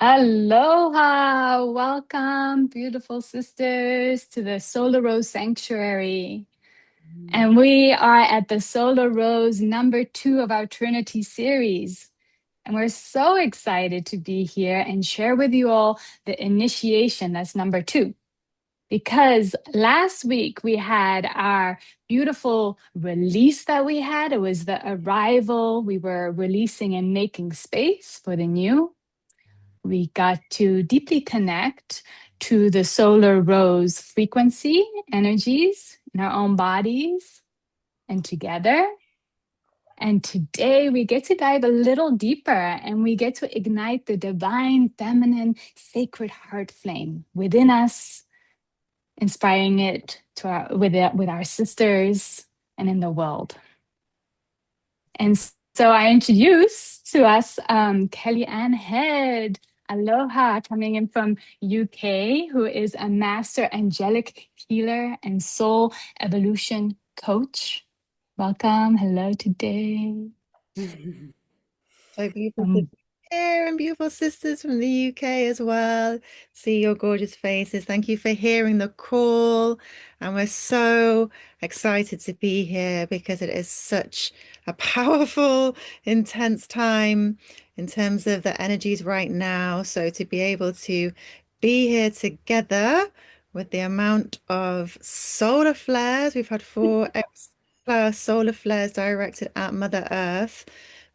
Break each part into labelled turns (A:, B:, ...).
A: Aloha! Welcome, beautiful sisters, to the Solar Rose Sanctuary.
B: Mm.
A: And we are at the Solar Rose number 2 of our Trinity series. And we're so excited to be here and share with you all the initiation, that's number 2. Because last week we had our beautiful release that we had. It was the arrival. We were releasing and making space for the new. We got to deeply connect to the solar rose frequency energies in our own bodies and together. And today we get to dive a little deeper and we get to ignite the divine, feminine, sacred heart flame within us, inspiring it to with our sisters and in the world. And so I introduce to us Kellyanne Head. Aloha, coming in from UK, who is a master angelic healer and soul evolution coach. Welcome. Hello today.
B: So beautiful to
A: Um,
B: be here and beautiful sisters from the UK as well. See your gorgeous faces. Thank you for hearing the call. And we're so excited to be here because it is such a powerful, intense time in terms of the energies right now. So to be able to be here together with the amount of solar flares, we've had four solar flares directed at Mother Earth.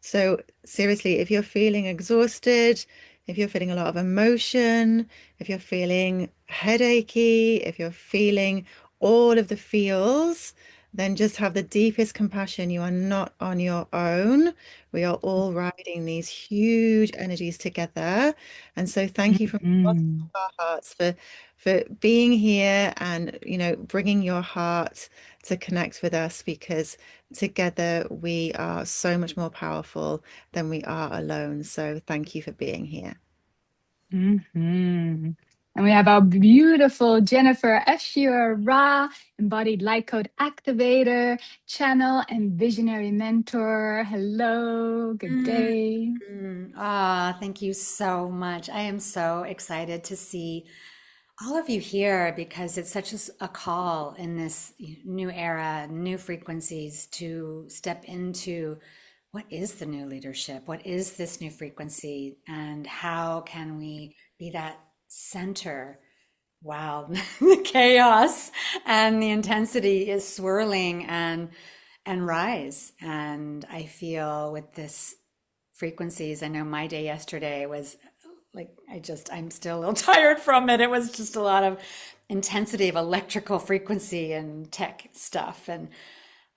B: So seriously, if you're feeling exhausted, if you're feeling a lot of emotion, if you're feeling headachy, if you're feeling all of the feels, then just have the deepest compassion. You are not on your own. We are all riding these huge energies together. And so thank you from the bottom
A: mhm.
B: of our hearts for being here and, bringing your heart to connect with us because together we are so much more powerful than we are alone. So thank you for being here.
A: Mhm. And we have our beautiful Jennifer Eshier Ra, embodied light code activator, channel, and visionary mentor. Hello, good day.
C: Thank you so much. I am so excited to see all of you here because it's such a call in this new era, new frequencies to step into what is the new leadership? What is this new frequency? And how can we be that center? Wow, the chaos and the intensity is swirling and rise. And I feel with this frequencies. I know my day yesterday was like I'm still a little tired from it. It was just a lot of intensity of electrical frequency and tech stuff. And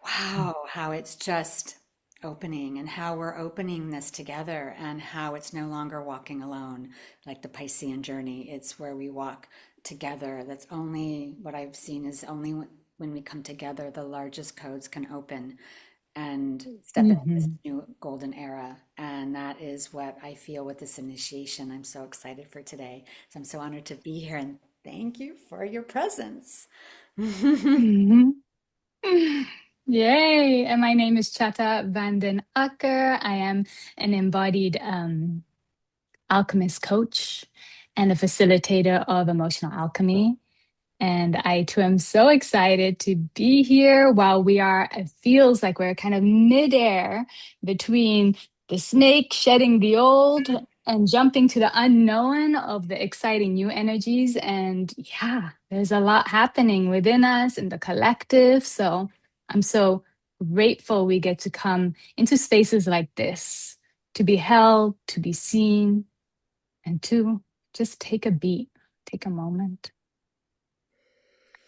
C: wow, how it's just opening and how we're opening this together and how it's no longer walking alone like the Piscean journey. It's where we walk together. That's only what I've seen is only when we come together, the largest codes can open and step into this
A: Mhm.
C: new golden era. And that is what I feel with this initiation. I'm so excited for today. So I'm so honored to be here and thank you for your presence.
A: Mhm. Yay. And my name is Chata Vanden Akker. I am an embodied alchemist coach and a facilitator of emotional alchemy. And I too am so excited to be here while it feels like we're kind of midair between the snake shedding the old and jumping to the unknown of the exciting new energies. And yeah, there's a lot happening within us in the collective. So I'm so grateful we get to come into spaces like this to be held, to be seen, and to just take a beat, take a moment.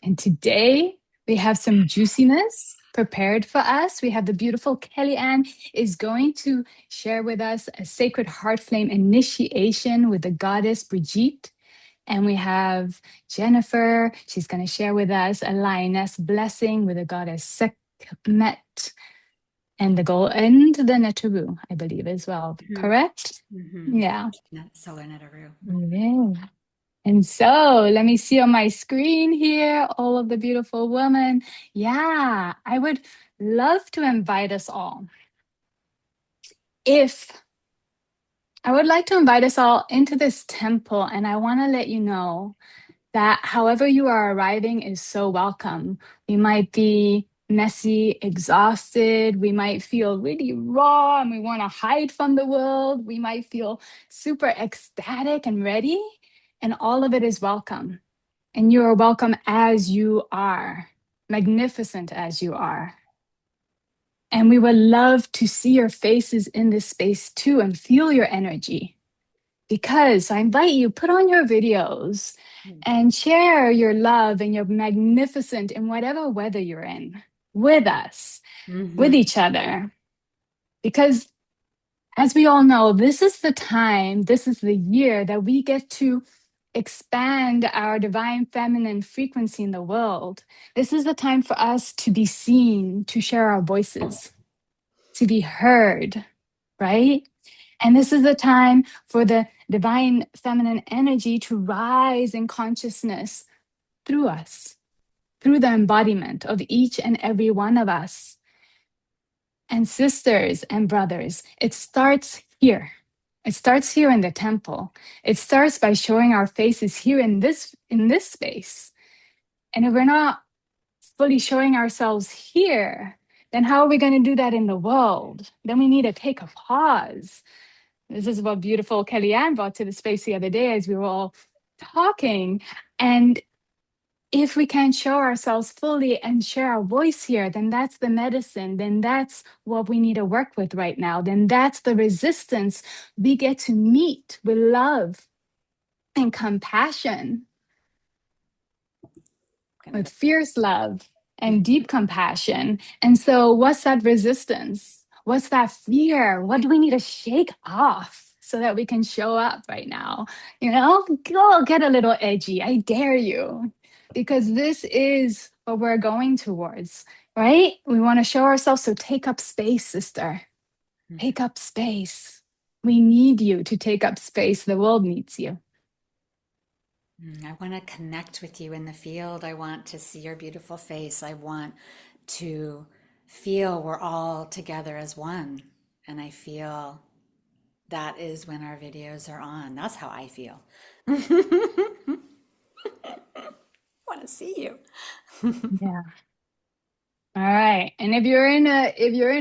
A: And today we have some juiciness prepared for us. We have the beautiful Kellyanne is going to share with us a sacred heart flame initiation with the goddess Brigitte. And we have Jennifer. She's going to share with us a lioness blessing with the goddess Sekhmet and the goal and the Neteru, I believe, as well.
C: Mhm.
A: Correct?
C: Mhm.
A: Yeah.
C: Solar Netaru.
A: Yeah. And so let me see on my screen here all of the beautiful women. Yeah, I would love to invite us all. If I would like to invite us all into this temple, and I want to let you know that however you are arriving is so welcome. We might be messy, exhausted. We might feel really raw and we want to hide from the world. We might feel super ecstatic and ready, and all of it is welcome. And you are welcome as you are, magnificent as you are. And we would love to see your faces in this space too and feel your energy. Because I invite you, put on your videos and share your love and your magnificent in whatever weather you're in with us, with
C: Hmm.
A: each other. Because as we all know, this is the time, this is the year that we get to expand our divine feminine frequency in the world. This is the time for us to be seen, to share our voices, to be heard, right? And this is the time for the divine feminine energy to rise in consciousness through us, through the embodiment of each and every one of us. And sisters and brothers, it starts here. It starts here in the temple. It starts by showing our faces here in this space. And if we're not fully showing ourselves here, then how are we going to do that in the world? Then we need to take a pause. This is what beautiful Kellyanne brought to the space the other day as we were all talking. And if we can't show ourselves fully and share our voice here, then that's the medicine. Then that's what we need to work with right now. Then that's the resistance we get to meet with love and compassion,
C: Gonna
A: with
C: go.
A: fierce love and deep compassion. And so, what's that resistance? What's that fear? What do we need to shake off so that we can show up right now? Go get a little edgy. I dare you. Because this is what we're going towards, right? We want to show ourselves. So, take up space, sister. Take up space. We need you to take up space. The world needs you.
C: I want to connect with you in the field. I want to see your beautiful face. I want to feel we're all together as one. And I feel that is when our videos are on. That's how I feel. I want to see you.
A: Yeah. All right. And if you're in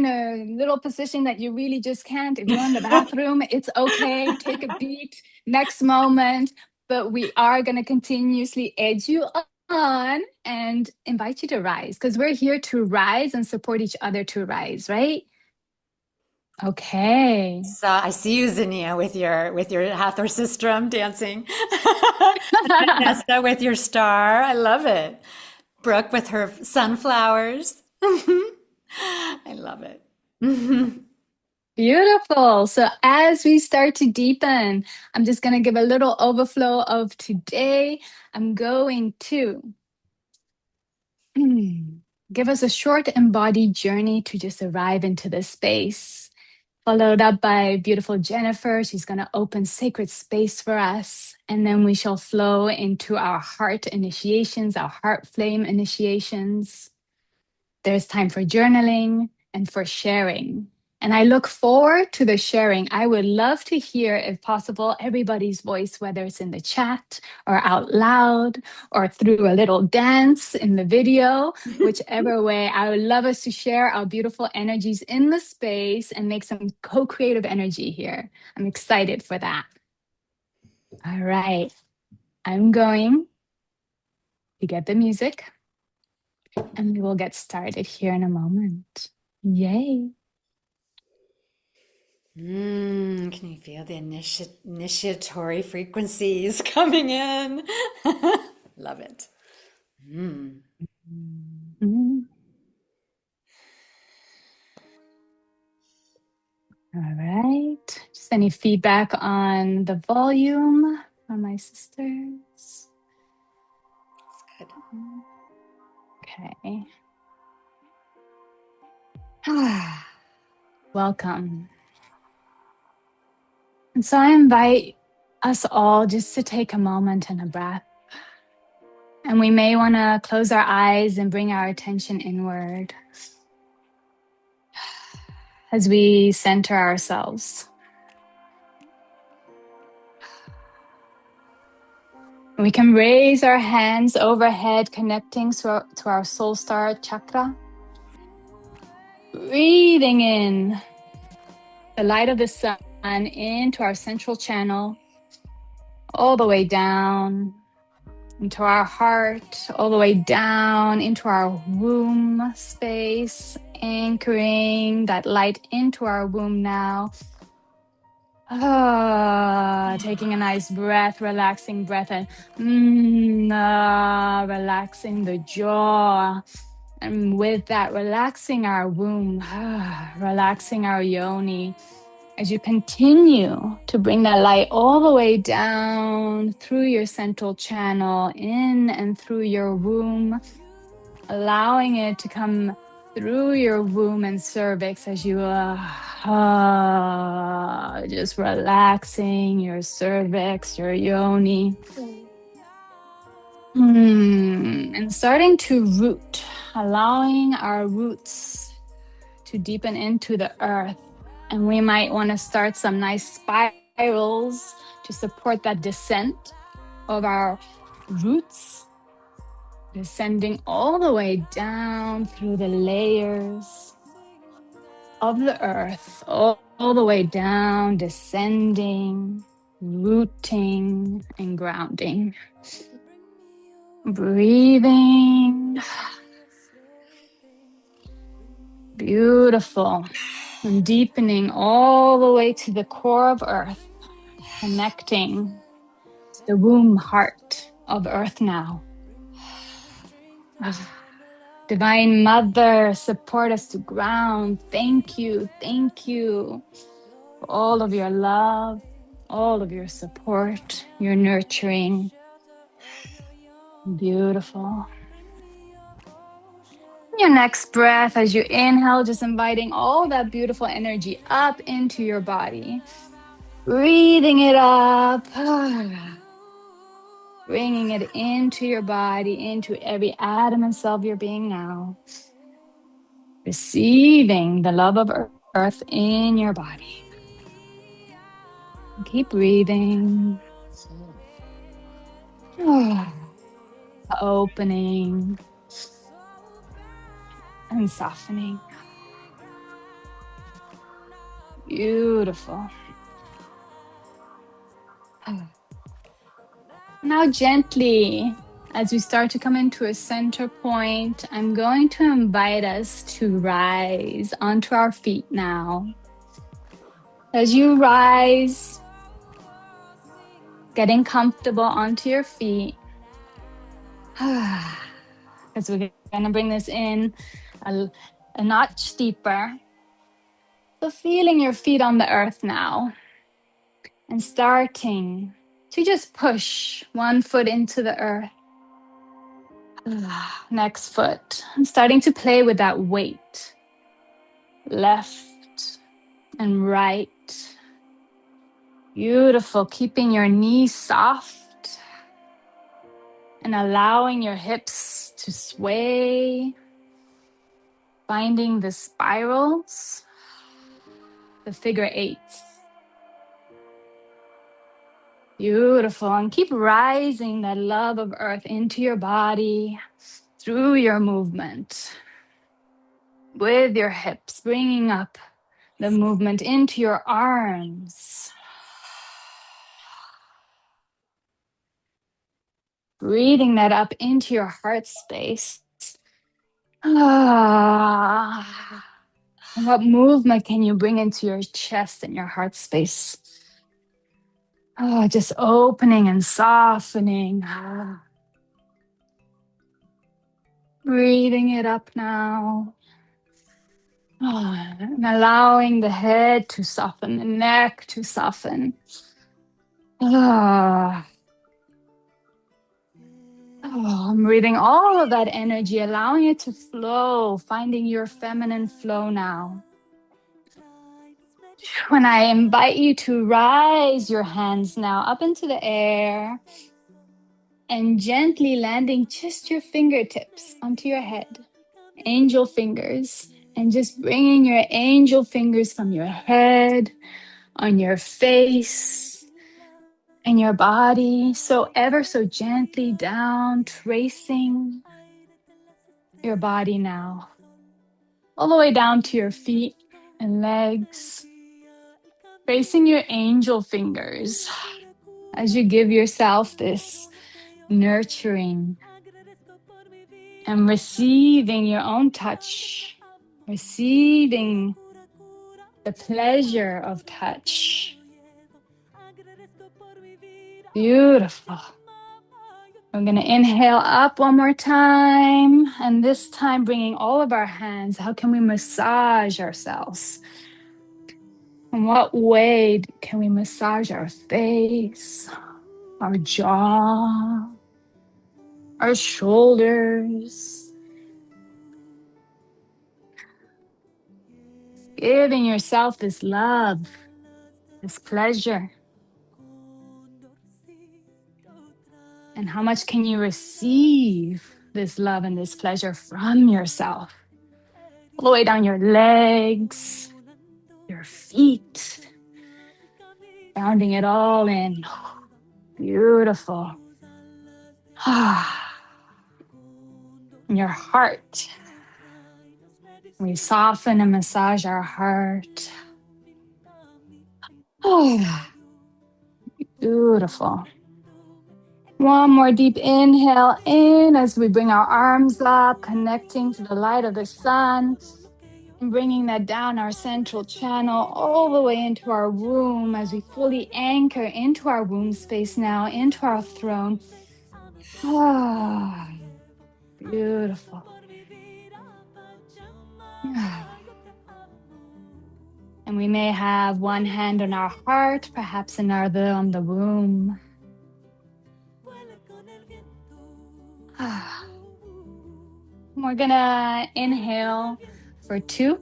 A: a little position that you really just can't, if you're in the bathroom, it's okay. Take a beat next moment. But we are going to continuously edge you on and invite you to rise because we're here to rise and support each other to rise, right? Okay.
C: So I see you, Zinnia, with your Hathor sistrum dancing. Vanessa with your star. I love it. Brooke with her sunflowers. I love it.
A: Beautiful. So as we start to deepen, I'm just going to give a little overflow of today. I'm going to give us a short embodied journey to just arrive into this space, followed up by beautiful Jennifer. She's going to open sacred space for us. And then we shall flow into our heart initiations, our heart flame initiations. There's time for journaling and for sharing. And I look forward to the sharing. I would love to hear, if possible, everybody's voice, whether it's in the chat or out loud or through a little dance in the video, whichever way. I would love us to share our beautiful energies in the space and make some co creative energy here. I'm excited for that. All right. I'm going to get the music and we will get started here in a moment. Yay.
C: Can you feel the initiatory frequencies coming in? Love it.
A: Mhm. All right. Just any feedback on the volume from my sisters?
C: Good.
A: Okay. Welcome. And so I invite us all just to take a moment and a breath. And we may want to close our eyes and bring our attention inward as we center ourselves. We can raise our hands overhead, connecting to our soul star chakra. Breathing in the light of the sun into our central channel, all the way down into our heart, all the way down into our womb space, anchoring that light into our womb now. Taking a nice breath, relaxing breath, and relaxing the jaw. And with that, relaxing our womb, relaxing our yoni. As you continue to bring that light all the way down through your central channel, in and through your womb, allowing it to come through your womb and cervix as you just relaxing your cervix, your yoni. And starting to root, allowing our roots to deepen into the earth. And we might want to start some nice spirals to support that descent of our roots, descending all the way down through the layers of the earth, all the way down, descending, rooting, and grounding. Breathing. Beautiful. And deepening all the way to the core of earth, connecting to the womb heart of earth now. Divine Mother, support us to ground. Thank you for all of your love, all of your support, your nurturing. Beautiful. Your next breath, as you inhale, just inviting all that beautiful energy up into your body. Breathing it up. Bringing it into your body, into every atom and cell of your being now. Receiving the love of earth in your body. Keep breathing. Opening and softening. Beautiful. Now gently, as we start to come into a center point, I'm going to invite us to rise onto our feet now. As you rise, getting comfortable onto your feet, as we're going to bring this in a notch deeper. So feeling your feet on the earth now and starting to just push one foot into the earth. Next foot, and starting to play with that weight. Left and right. Beautiful, keeping your knees soft and allowing your hips to sway. Finding the spirals, the figure eights. Beautiful, and keep rising that love of earth into your body through your movement. With your hips, bringing up the movement into your arms. Breathing that up into your heart space. And what movement can you bring into your chest and your heart space? Just opening and softening. Breathing it up now. And allowing the head to soften, the neck to soften. I'm breathing all of that energy, allowing it to flow, finding your feminine flow now. When I invite you to rise your hands now up into the air and gently landing just your fingertips onto your head, angel fingers, and just bringing your angel fingers from your head, on your face, And your body so ever so gently down, tracing your body now, all the way down to your feet and legs, tracing your angel fingers as you give yourself this nurturing and receiving your own touch, receiving the pleasure of touch. Beautiful. We're going to inhale up one more time, and this time bringing all of our hands. How can we massage ourselves? In what way can we massage our face, our jaw, our shoulders? Giving yourself this love, this pleasure. And how much can you receive this love and this pleasure from yourself? All the way down your legs, your feet, rounding it all in. Beautiful. Your heart. We soften and massage our heart. Beautiful. One more deep inhale in as we bring our arms up, connecting to the light of the sun, and bringing that down our central channel all the way into our womb as we fully anchor into our womb space now, into our throne. Beautiful. And we may have one hand on our heart, perhaps another on the womb. We're gonna inhale for 2.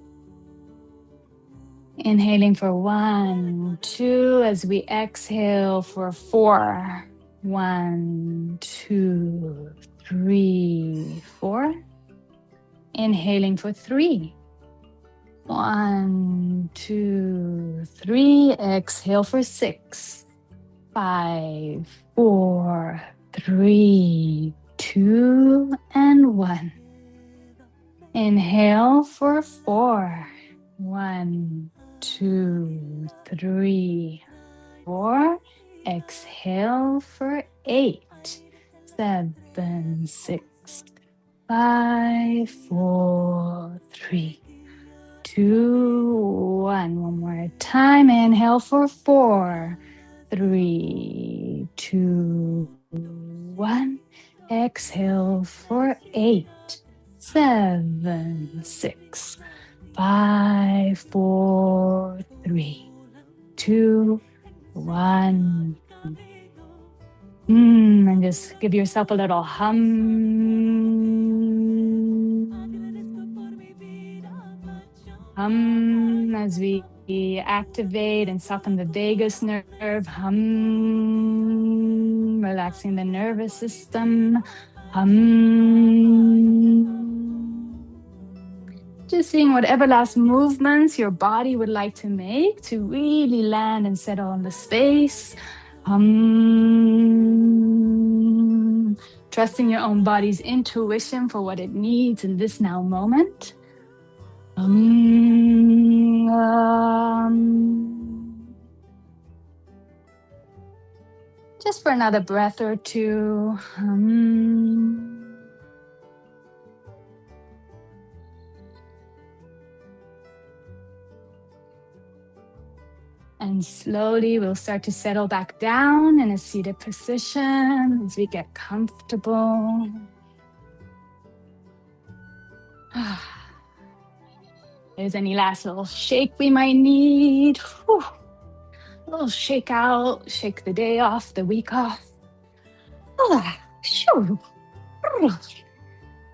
A: Inhaling for 1, 2, as we exhale for 4. 1, 2, 3, 4. Inhaling for 3. 1, 2, 3. Exhale for 6. 5, 4, 3, 2, and 1. Inhale for 4. 1, 2, 3, 4. Exhale for 8, 7, 6, 5, 4, 3, 2, 1. One more time. Inhale for 4, 3, 2, 1. Exhale for 8, 7, 6, 5, 4, 3, 2, 1. And just give yourself a little hum. Hum as we activate and soften the vagus nerve. Hum, relaxing the nervous system. Hum. Just seeing whatever last movements your body would like to make to really land and settle in the space. Trusting your own body's intuition for what it needs in this now moment. Just for another breath or 2. And slowly we'll start to settle back down in a seated position as we get comfortable. If there's any last little shake we might need. A little shake out, shake the day off, the week off.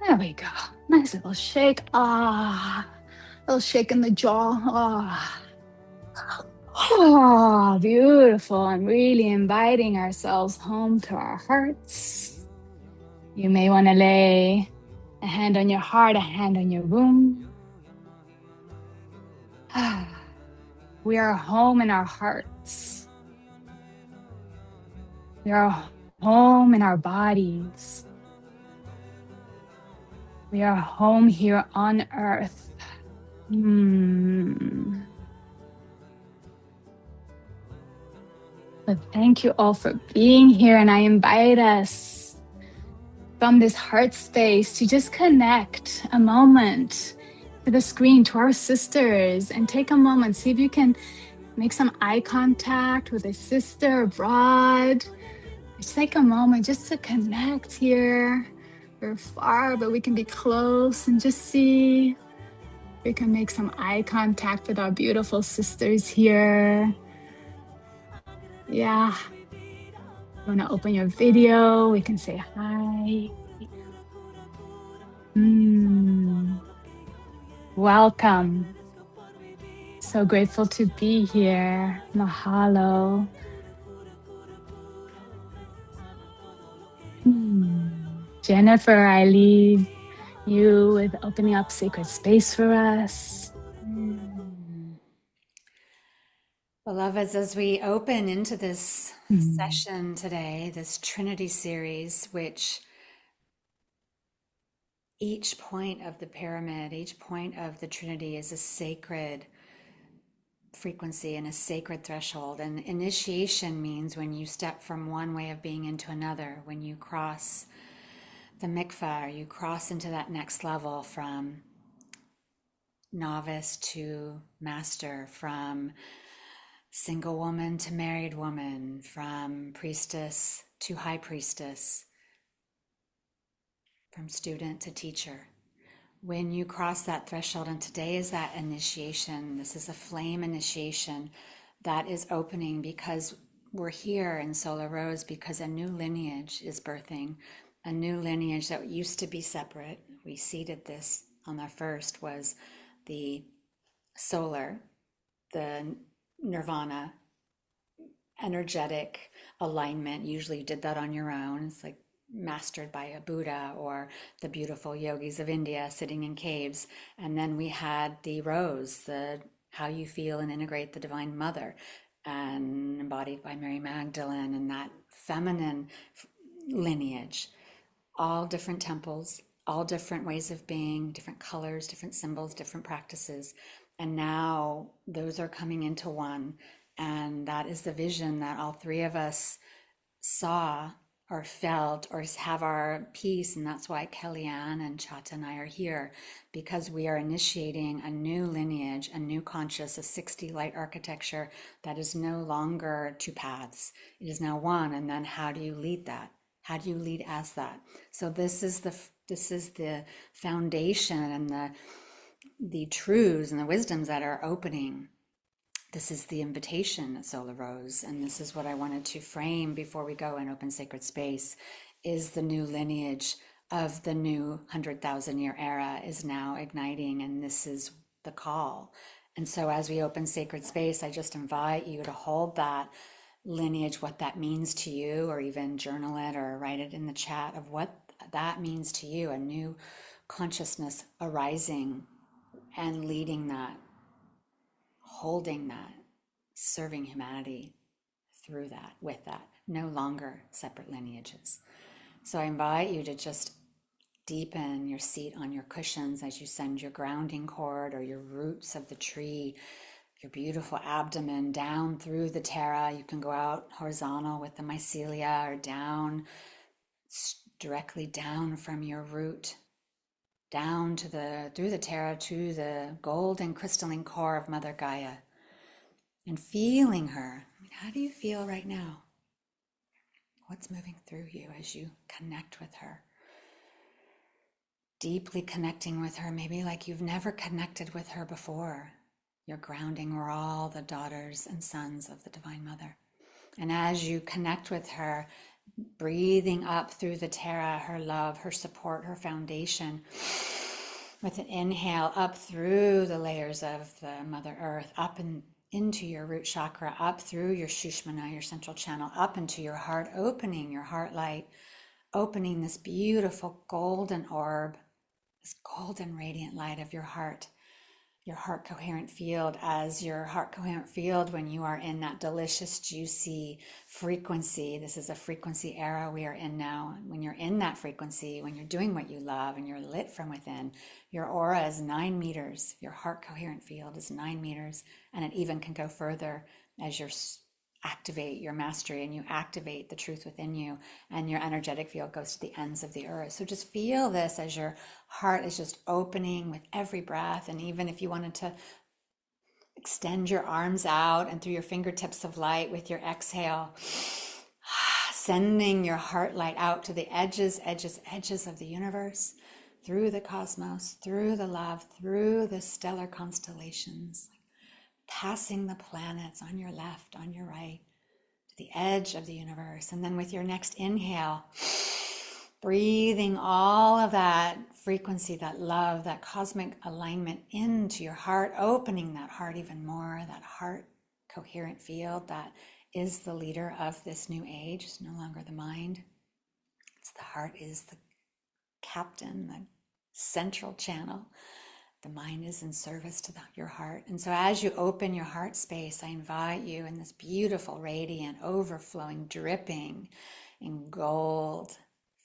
A: There we go. Nice little shake. Little shake in the jaw. Beautiful. And really inviting ourselves home to our hearts. You may want to lay a hand on your heart, a hand on your womb. We are home in our hearts. We are home in our bodies. We are home here on earth. Hmm. But thank you all for being here. And I invite us from this heart space to just connect a moment to the screen, to our sisters, and take a moment. See if you can make some eye contact with a sister abroad. Just take a moment just to connect here. We're far, but we can be close and just see. We can make some eye contact with our beautiful sisters here. Yeah. You want to open your video? We can say hi. Welcome. So grateful to be here. Mahalo. Jennifer, I leave you with opening up sacred space for us.
C: Beloveds, as we open into this session today, this Trinity series, which each point of the pyramid, each point of the Trinity is a sacred frequency and a sacred threshold. And initiation means when you step from one way of being into another, when you cross the mikvah, or you cross into that next level from novice to master, from single woman to married woman, from priestess to high priestess, from student to teacher. When you cross that threshold, and today is that initiation, this is a flame initiation that is opening because we're here in Solar Rose because a new lineage is birthing, a new lineage that used to be separate. We seeded this on our first was the solar, the nirvana, energetic alignment. Usually you did that on your own. It's like mastered by a Buddha or the beautiful yogis of India sitting in caves. And then we had the rose, the how you feel and integrate the Divine Mother, and embodied by Mary Magdalene, and that feminine lineage. All different temples, all different ways of being, different colors, different symbols, different practices. And now those are coming into one. And that is the vision that all three of us saw or felt or have our piece. And that's why Kellyanne and Chata and I are here, because we are initiating a new lineage, a new conscious, a 60 light architecture that is no longer two paths. It is now one. And then how do you lead that? How do you lead as that? So this is the foundation and the truths and the wisdoms that are opening. This is the invitation at Solar Rose, and this is what I wanted to frame before we go and open sacred space, is the new lineage of the new 100,000 year era is now igniting, and this is the call. And so as we open sacred space, I just invite you to hold that lineage, what that means to you, or even journal it or write it in the chat of what that means to you, a new consciousness arising and leading that, holding that, serving humanity through that, with that, no longer separate lineages. So I invite you to just deepen your seat on your cushions as you send your grounding cord or your roots of the tree, your beautiful abdomen down through the terra. You can go out horizontal with the mycelia or down, directly down from your root, down to through the terra to the golden crystalline core of Mother Gaia. And feeling her. How do you feel right now? What's moving through you as you connect with her? Deeply connecting with her, maybe like you've never connected with her before. You're grounding. We're all the daughters and sons of the Divine Mother. And as you connect with her, breathing up through the terra, her love, her support, her foundation, with an inhale up through the layers of the Mother Earth, up and into your root chakra, up through your Shushmana, your central channel, up into your heart, opening your heart light, opening this beautiful golden orb, this golden radiant light of your heart, your heart coherent field as your heart coherent field when you are in that delicious, juicy frequency. This is a frequency era we are in now. When you're in that frequency, when you're doing what you love and you're lit from within, your aura is 9 meters. Your heart coherent field is 9 meters, and it even can go further as you're activate your mastery and you activate the truth within you, and your energetic field goes to the ends of the earth. So just feel this as your heart is just opening with every breath. And even if you wanted to extend your arms out and through your fingertips of light with your exhale, sending your heart light out to the edges of the universe, through the cosmos, through the love, through the stellar constellations, passing the planets on your left, on your right, to the edge of the universe. And then with your next inhale, breathing all of that frequency, that love, that cosmic alignment into your heart, opening that heart even more, that heart coherent field that is the leader of this new age. It's no longer the mind. It's the heart is the captain, the central channel. The mind is in service to your heart. And so as you open your heart space, I invite you in this beautiful, radiant, overflowing, dripping in gold.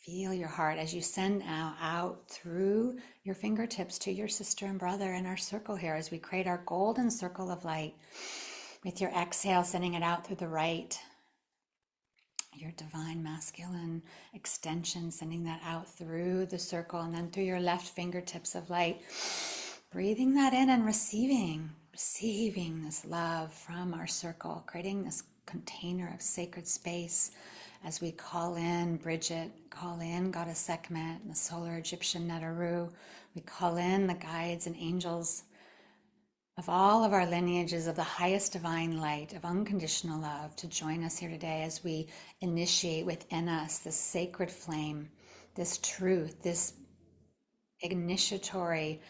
C: Feel your heart as you send out through your fingertips to your sister and brother in our circle here as we create our golden circle of light. With your exhale, sending it out through the right, your divine masculine extension, sending that out through the circle, and then through your left fingertips of light. Breathing that in and receiving this love from our circle, creating this container of sacred space as we call in Bridget, call in Goddess Sekhmet, and the solar Egyptian Neteru. We call in the guides and angels of all of our lineages of the highest divine light, of unconditional love, to join us here today as we initiate within us this sacred flame, this truth, this initiatory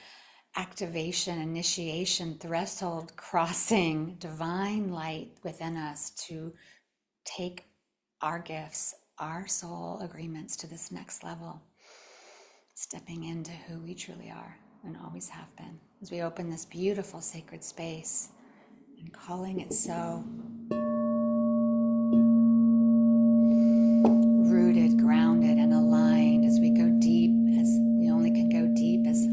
C: activation, initiation, threshold crossing, divine light within us to take our gifts, our soul agreements to this next level, stepping into who we truly are and always have been. As we open this beautiful sacred space and calling it so, rooted, grounded, and aligned as we go deep, as we only can go deep as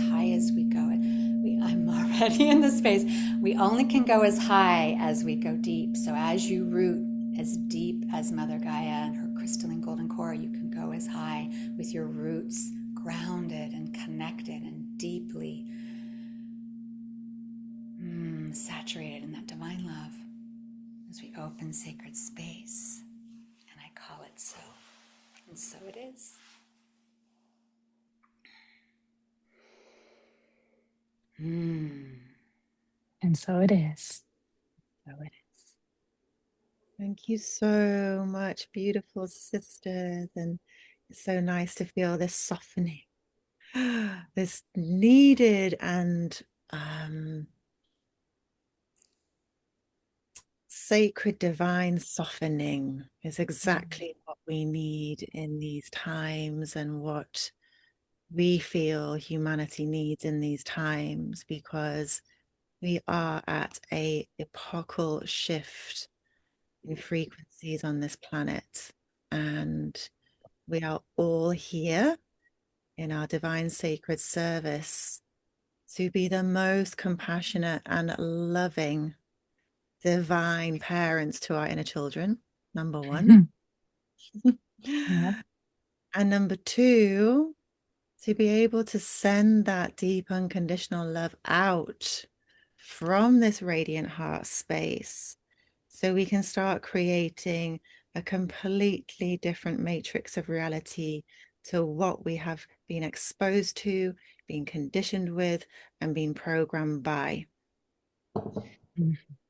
C: high as we go. I'm already in the space. We only can go as high as we go deep. So as you root as deep as Mother Gaia and her crystalline golden core, you can go as high with your roots grounded and connected and deeply saturated in that divine love as we open sacred space. And I call it so. And so it is.
A: And so it is. So it is.
B: Thank you so much, beautiful sisters. And it's so nice to feel this softening, this needed and sacred divine softening is exactly what we need in these times, and what we feel humanity needs in these times, because we are at a epochal shift in frequencies on this planet, and we are all here in our divine sacred service to be the most compassionate and loving divine parents to our inner children, number one.
A: Yep.
B: And number two, to be able to send that deep unconditional love out from this radiant heart space, so we can start creating a completely different matrix of reality to what we have been exposed to, been conditioned with, and been programmed by.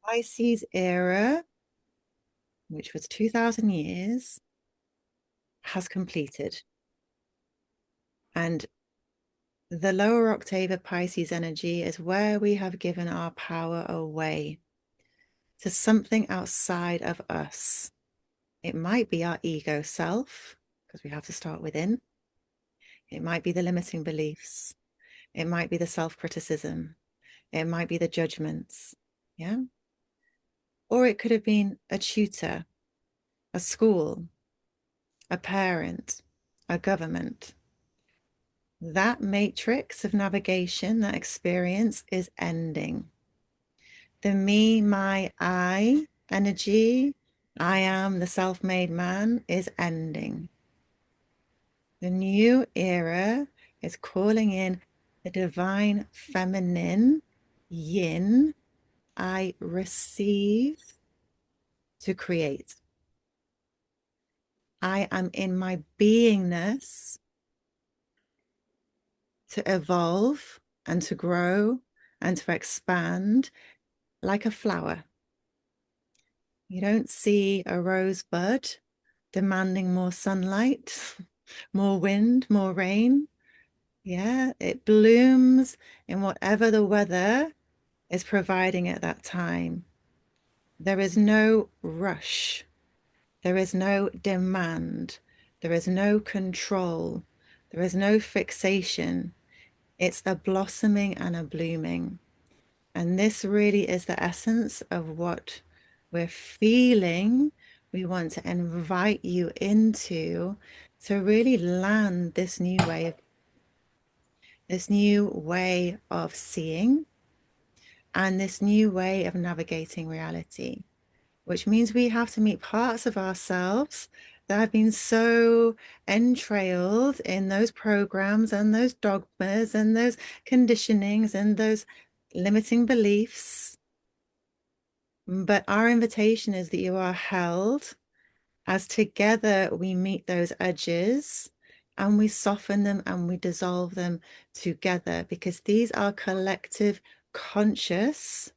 B: Pisces era, which was 2000 years, has completed. And the lower octave of Pisces energy is where we have given our power away to something outside of us. It might be our ego self, because we have to start within. It might be the limiting beliefs. It might be the self-criticism. It might be the judgments. Yeah. Or it could have been a tutor, a school, a parent, a government. That matrix of navigation, that experience is ending. The me, my, I energy, I am the self-made man, is ending. The new era is calling in the divine feminine, yin, I receive to create. I am in my beingness to evolve and to grow and to expand like a flower. You don't see a rosebud demanding more sunlight, more wind, more rain. Yeah, it blooms in whatever the weather is providing at that time. There is no rush. There is no demand. There is no control. There is no fixation. It's a blossoming and a blooming. And this really is the essence of what we're feeling. We want to invite you into to really land this new way of seeing and this new way of navigating reality, which means we have to meet parts of ourselves that have been so entrailed in those programs and those dogmas and those conditionings and those limiting beliefs. But our invitation is that you are held as together we meet those edges and we soften them and we dissolve them together, because these are collective conscious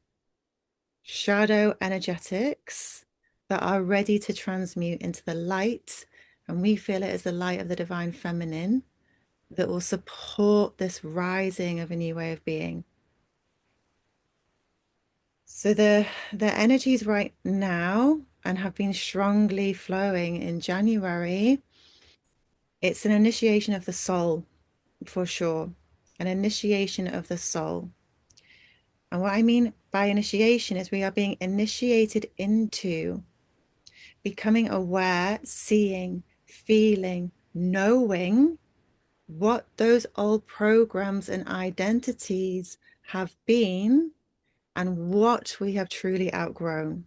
B: shadow energetics that are ready to transmute into the light. And we feel it as the light of the divine feminine that will support this rising of a new way of being. So the energies right now and have been strongly flowing in January, it's an initiation of the soul for sure, an initiation of the soul. And what I mean by initiation is we are being initiated into becoming aware, seeing, feeling, knowing what those old programs and identities have been and what we have truly outgrown.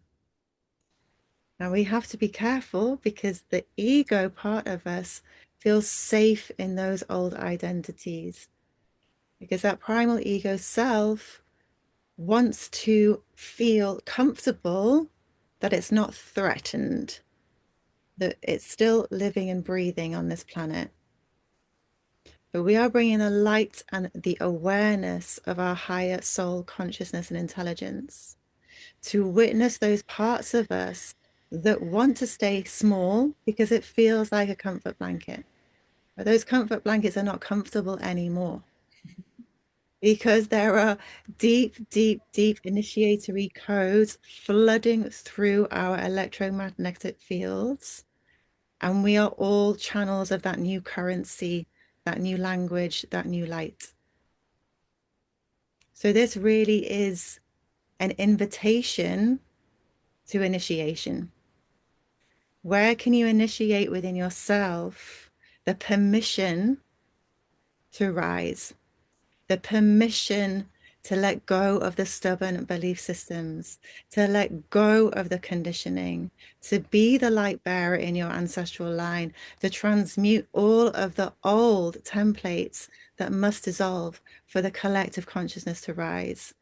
B: Now we have to be careful because the ego part of us feels safe in those old identities, because that primal ego self wants to feel comfortable that it's not threatened, that it's still living and breathing on this planet. But we are bringing the light and the awareness of our higher soul consciousness and intelligence to witness those parts of us that want to stay small because it feels like a comfort blanket. But those comfort blankets are not comfortable anymore because there are deep, deep, deep initiatory codes flooding through our electromagnetic fields. And we are all channels of that new currency, that new language, that new light. So this really is an invitation to initiation. Where can you initiate within yourself the permission to rise, the permission to let go of the stubborn belief systems, to let go of the conditioning, to be the light bearer in your ancestral line, to transmute all of the old templates that must dissolve for the collective consciousness to rise?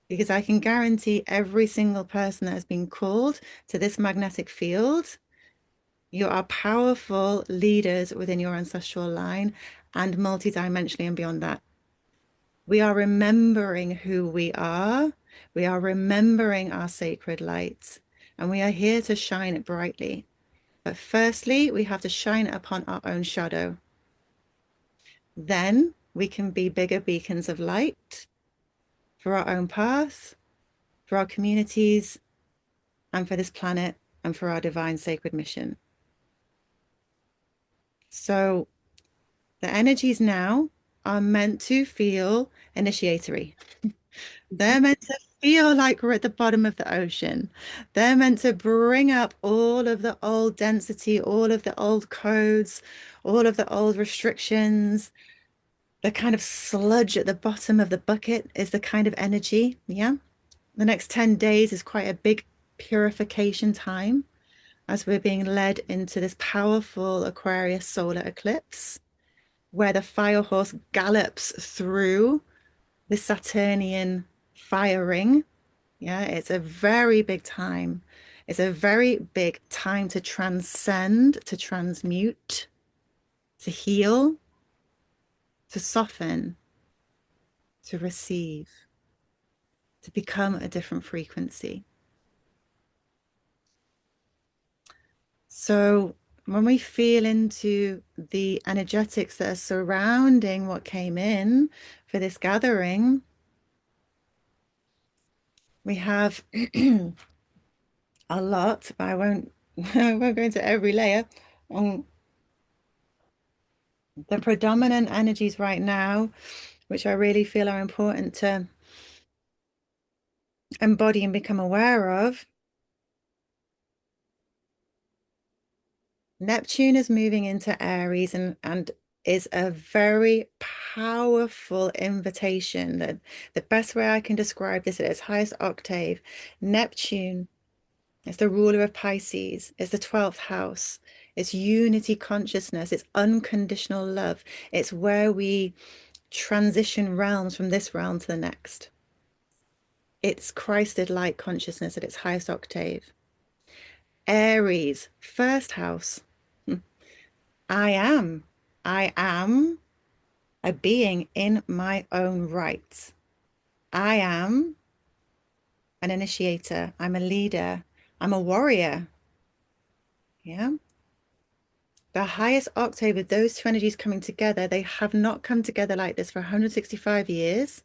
B: Because I can guarantee every single person that has been called to this magnetic field, you are powerful leaders within your ancestral line and multidimensionally and beyond that. We are remembering who we are. We are remembering our sacred light, and we are here to shine it brightly. But firstly, we have to shine it upon our own shadow. Then we can be bigger beacons of light for our own path, for our communities, and for this planet, and for our divine sacred mission. So the energies now are meant to feel initiatory. They're meant to feel like we're at the bottom of the ocean. They're meant to bring up all of the old density, all of the old codes, all of the old restrictions. The kind of sludge at the bottom of the bucket is the kind of energy. Yeah. The next 10 days is quite a big purification time as we're being led into this powerful Aquarius solar eclipse where the fire horse gallops through the Saturnian fire ring. Yeah, it's a very big time. It's a very big time to transcend, to transmute, to heal, to soften, to receive, to become a different frequency. So when we feel into the energetics that are surrounding what came in for this gathering, we have a lot, but I won't go into every layer. Um, the predominant energies right now, which I really feel are important to embody and become aware of. Neptune is moving into Aries and is a very powerful invitation. That the best way I can describe this at its highest octave, Neptune is the ruler of Pisces, it's the 12th house, it's unity consciousness, it's unconditional love. It's where we transition realms from this realm to the next. It's Christed light consciousness at its highest octave. Aries, first house. I am. I am a being in my own right. I am an initiator. I'm a leader. I'm a warrior. Yeah. The highest octave of those two energies coming together, they have not come together like this for 165 years.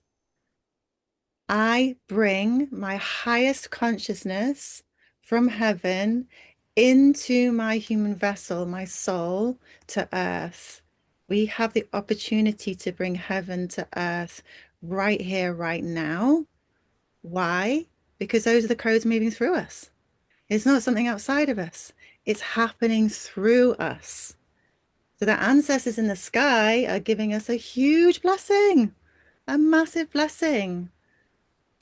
B: I bring my highest consciousness from heaven into my human vessel, my soul, to earth. We have the opportunity to bring heaven to earth right here, right now. Why? Because those are the codes moving through us. It's not something outside of us. It's happening through us. So the ancestors in the sky are giving us a huge blessing, a massive blessing.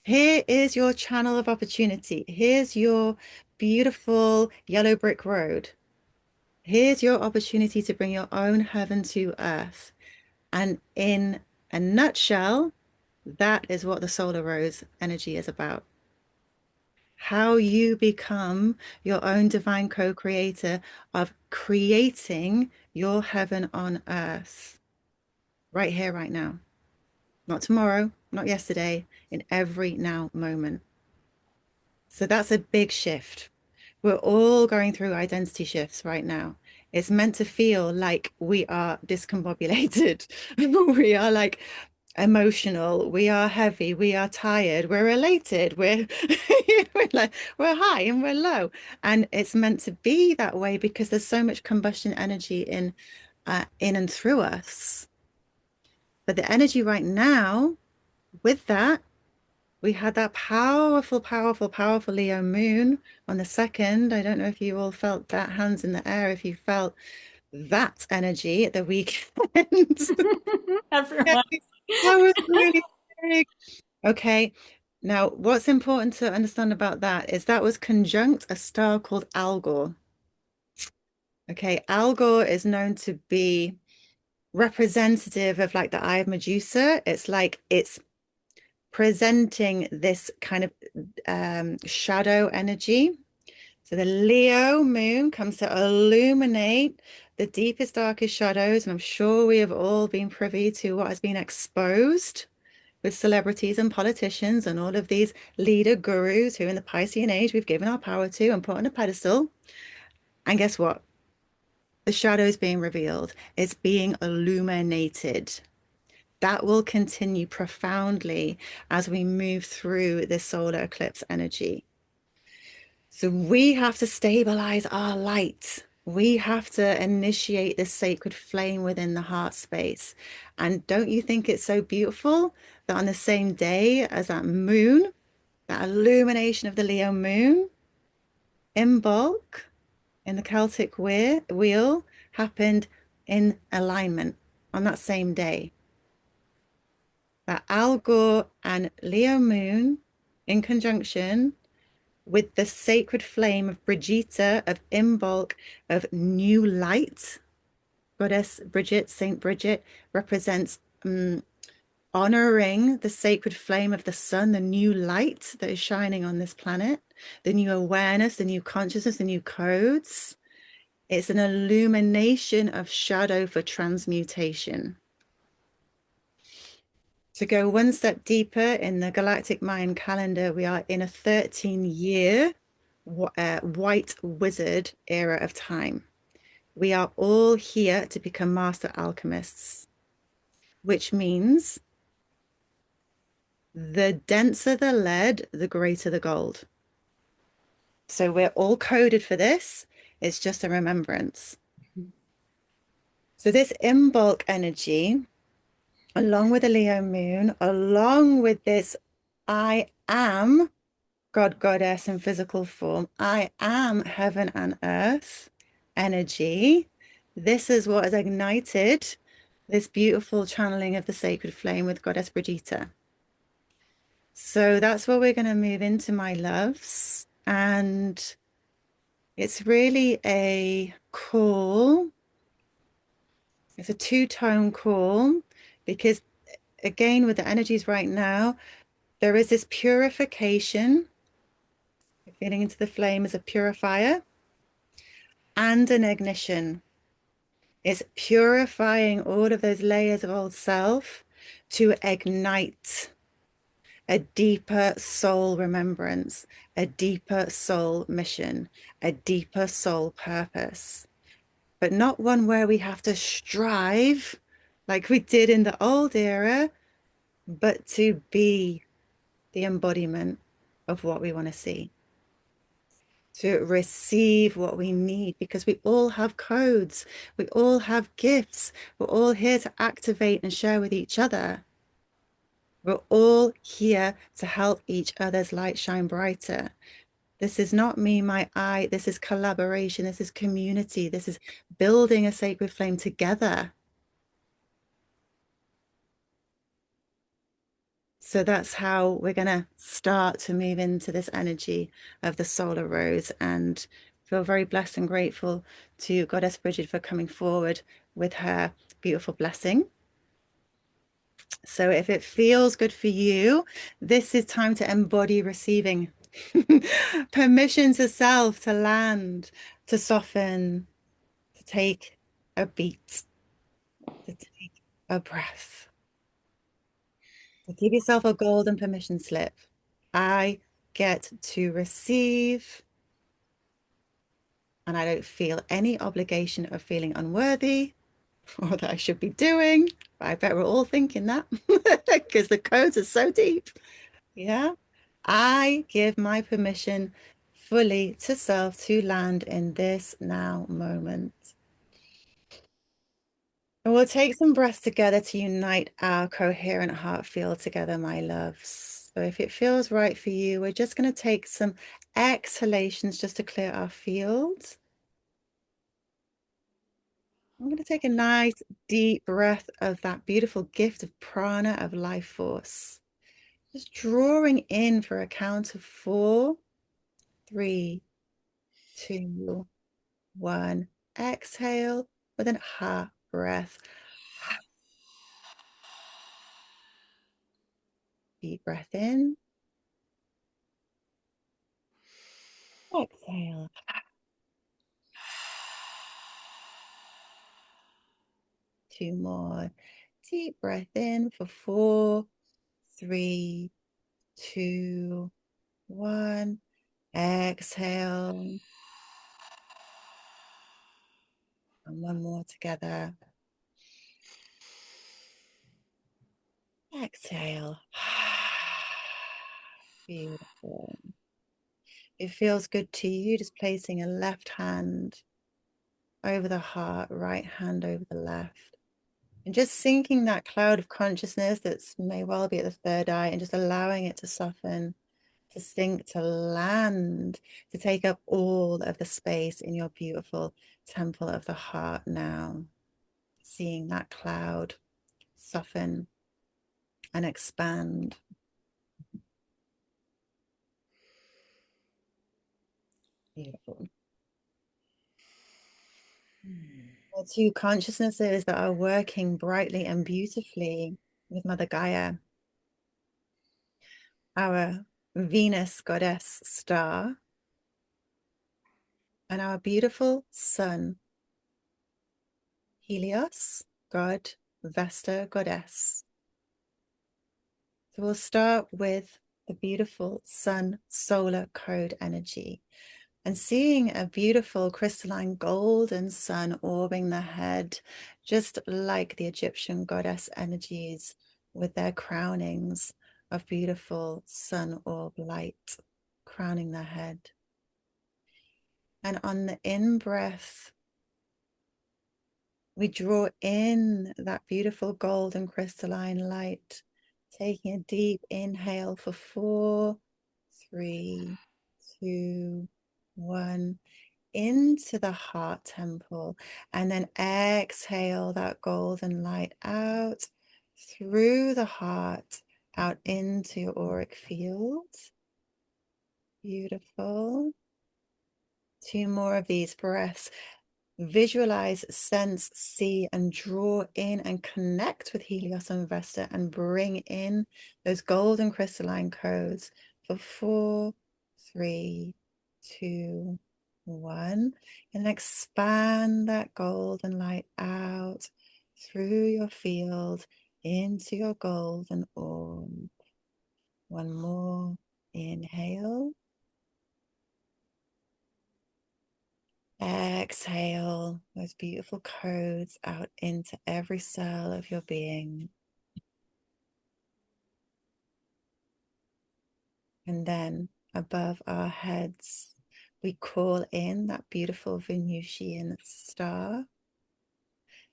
B: Here is your channel of opportunity. Here's your beautiful yellow brick road. Here's your opportunity to bring your own heaven to earth. And in a nutshell, that is what the solar rose energy is about. How you become your own divine co-creator of creating your heaven on earth right here, right now. Not tomorrow, not yesterday, in every now moment. So that's a big shift. We're all going through identity shifts right now. It's meant to feel like we are discombobulated. We are like emotional. We are heavy. We are tired. We're elated. We're like we're high and we're low. And it's meant to be that way because there's so much combustion energy in and through us. But the energy right now, with that, we had that powerful, powerful, powerful Leo moon on the 2nd. I don't know if you all felt that, hands in the air, if you felt that energy at the weekend.
C: Everyone.
B: That was really big. Okay. Now, what's important to understand about that is that was conjunct a star called Algol. Okay, Algol is known to be representative of like the Eye of Medusa. It's like it's presenting this kind of shadow energy. So the Leo moon comes to illuminate the deepest, darkest shadows. And I'm sure we have all been privy to what has been exposed with celebrities and politicians and all of these leader gurus who in the Piscean age we've given our power to and put on a pedestal. And guess what? The shadow is being revealed. It's being illuminated. That will continue profoundly as we move through this solar eclipse energy. So we have to stabilize our light. We have to initiate this sacred flame within the heart space. And don't you think it's so beautiful that on the same day as that moon, that illumination of the Leo moon, Imbolc in the Celtic wheel happened in alignment on that same day. That Algor and Leo moon in conjunction with the sacred flame of Brigitte, of Imbolc, of new light. Goddess Bridget, Saint Bridget, represents honoring the sacred flame of the sun, the new light that is shining on this planet, the new awareness, the new consciousness, the new codes. It's an illumination of shadow for transmutation. To go one step deeper in the galactic Mayan calendar, we are in a 13-year white wizard era of time. We are all here to become master alchemists, which means the denser the lead, the greater the gold. So we're all coded for this. It's just a remembrance. So this Imbolc energy, along with the Leo moon, along with this I am God, goddess in physical form, I am heaven and earth energy. This is what has ignited this beautiful channeling of the sacred flame with Goddess Brigitte. So that's where we're going to move into, my loves. And it's really a call. It's a two-tone call because, again, with the energies right now, there is this purification. Feeling into the flame as a purifier and an ignition. It's purifying all of those layers of old self to ignite a deeper soul remembrance, a deeper soul mission, a deeper soul purpose, but not one where we have to strive like we did in the old era, but to be the embodiment of what we want to see, to receive what we need, because we all have codes, we all have gifts, we're all here to activate and share with each other. We're all here to help each other's light shine brighter. This is not me, my I. This is collaboration. This is community. This is building a sacred flame together. So that's how we're going to start to move into this energy of the solar rose, and feel very blessed and grateful to Goddess Bridget for coming forward with her beautiful blessing. So if it feels good for you, this is time to embody receiving. Permission to self, to land, to soften, to take a beat, to take a breath, to give yourself a golden permission slip. I get to receive, and I don't feel any obligation of feeling unworthy or that I should be doing. But I bet we're all thinking that because the codes are so deep. Yeah. I give my permission fully to self to land in this now moment. And we'll take some breaths together to unite our coherent heart field together, my loves. So if it feels right for you, we're just going to take some exhalations just to clear our field. I'm going to take a nice deep breath of that beautiful gift of prana, of life force. Just drawing in for a count of 4, 3, 2, 1. Exhale with an ha breath. Deep breath in. Exhale. 2 more. Deep breath in for 4, 3, 2, 1. Exhale. And one more together. Exhale. Beautiful. It feels good to you, just placing a left hand over the heart, right hand over the left. And just sinking that cloud of consciousness that may well be at the third eye and just allowing it to soften, to sink, to land, to take up all of the space in your beautiful temple of the heart now. Seeing that cloud soften and expand. Beautiful. The two consciousnesses that are working brightly and beautifully with Mother Gaia, our Venus goddess star, and our beautiful sun, Helios, God, Vesta, goddess. So we'll start with the beautiful sun solar code energy and seeing a beautiful crystalline golden sun orbing the head, just like the Egyptian goddess energies with their crownings of beautiful sun orb light crowning the head. And on the in-breath, we draw in that beautiful golden crystalline light, taking a deep inhale for 4, 3, 2, 1, into the heart temple, and then exhale that golden light out through the heart, out into your auric field. Beautiful. 2 more of these breaths. Visualize, sense, see, and draw in and connect with Helios and Vesta and bring in those golden crystalline codes for 4, 3, 2, 1. And expand that golden light out through your field into your golden orb. One more. Inhale. Exhale those beautiful codes out into every cell of your being. And then above our heads, we call in that beautiful Venusian star.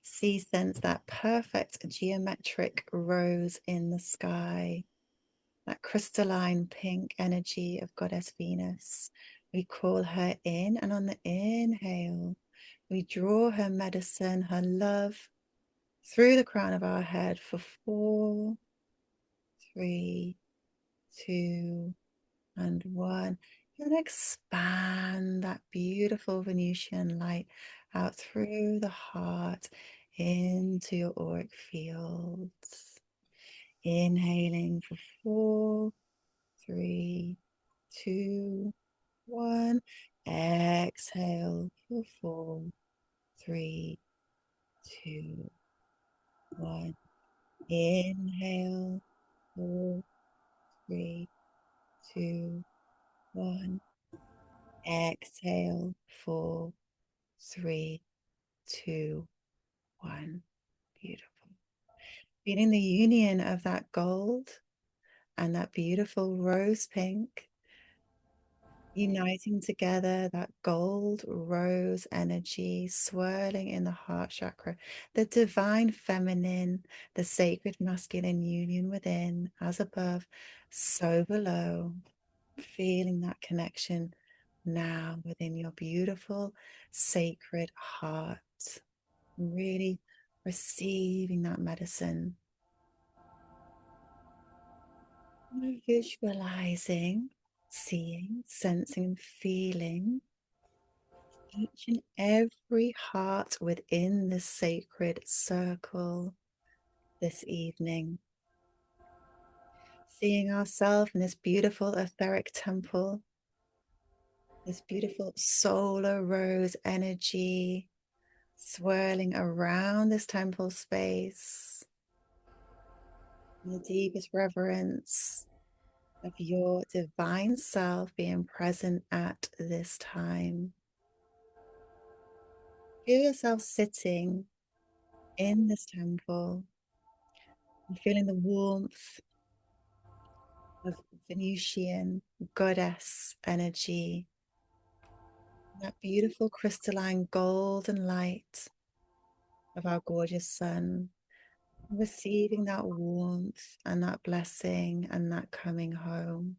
B: See, sense that perfect geometric rose in the sky, that crystalline pink energy of Goddess Venus. We call her in, and on the inhale, we draw her medicine, her love, through the crown of our head for 4, 3, 2, and 1. And expand that beautiful Venusian light out through the heart into your auric fields. Inhaling for 4, 3, 2, 1. Exhale for 4, 3, 2, 1. Inhale, 4, 3, 2, 1. Exhale, 4, 3, 2, 1. Beautiful. Feeling the union of that gold and that beautiful rose pink uniting together, that gold rose energy swirling in the heart chakra, the divine feminine, the sacred masculine union within, as above, so below. Feeling that connection now within your beautiful sacred heart, really receiving that medicine. Visualizing, seeing, sensing, and feeling each and every heart within this sacred circle this evening. Seeing ourselves in this beautiful etheric temple, this beautiful solar rose energy swirling around this temple space. In the deepest reverence of your divine self being present at this time. Feel yourself sitting in this temple and feeling the warmth of Venusian goddess energy That beautiful crystalline golden light of our gorgeous sun, receiving that warmth and that blessing and that coming home.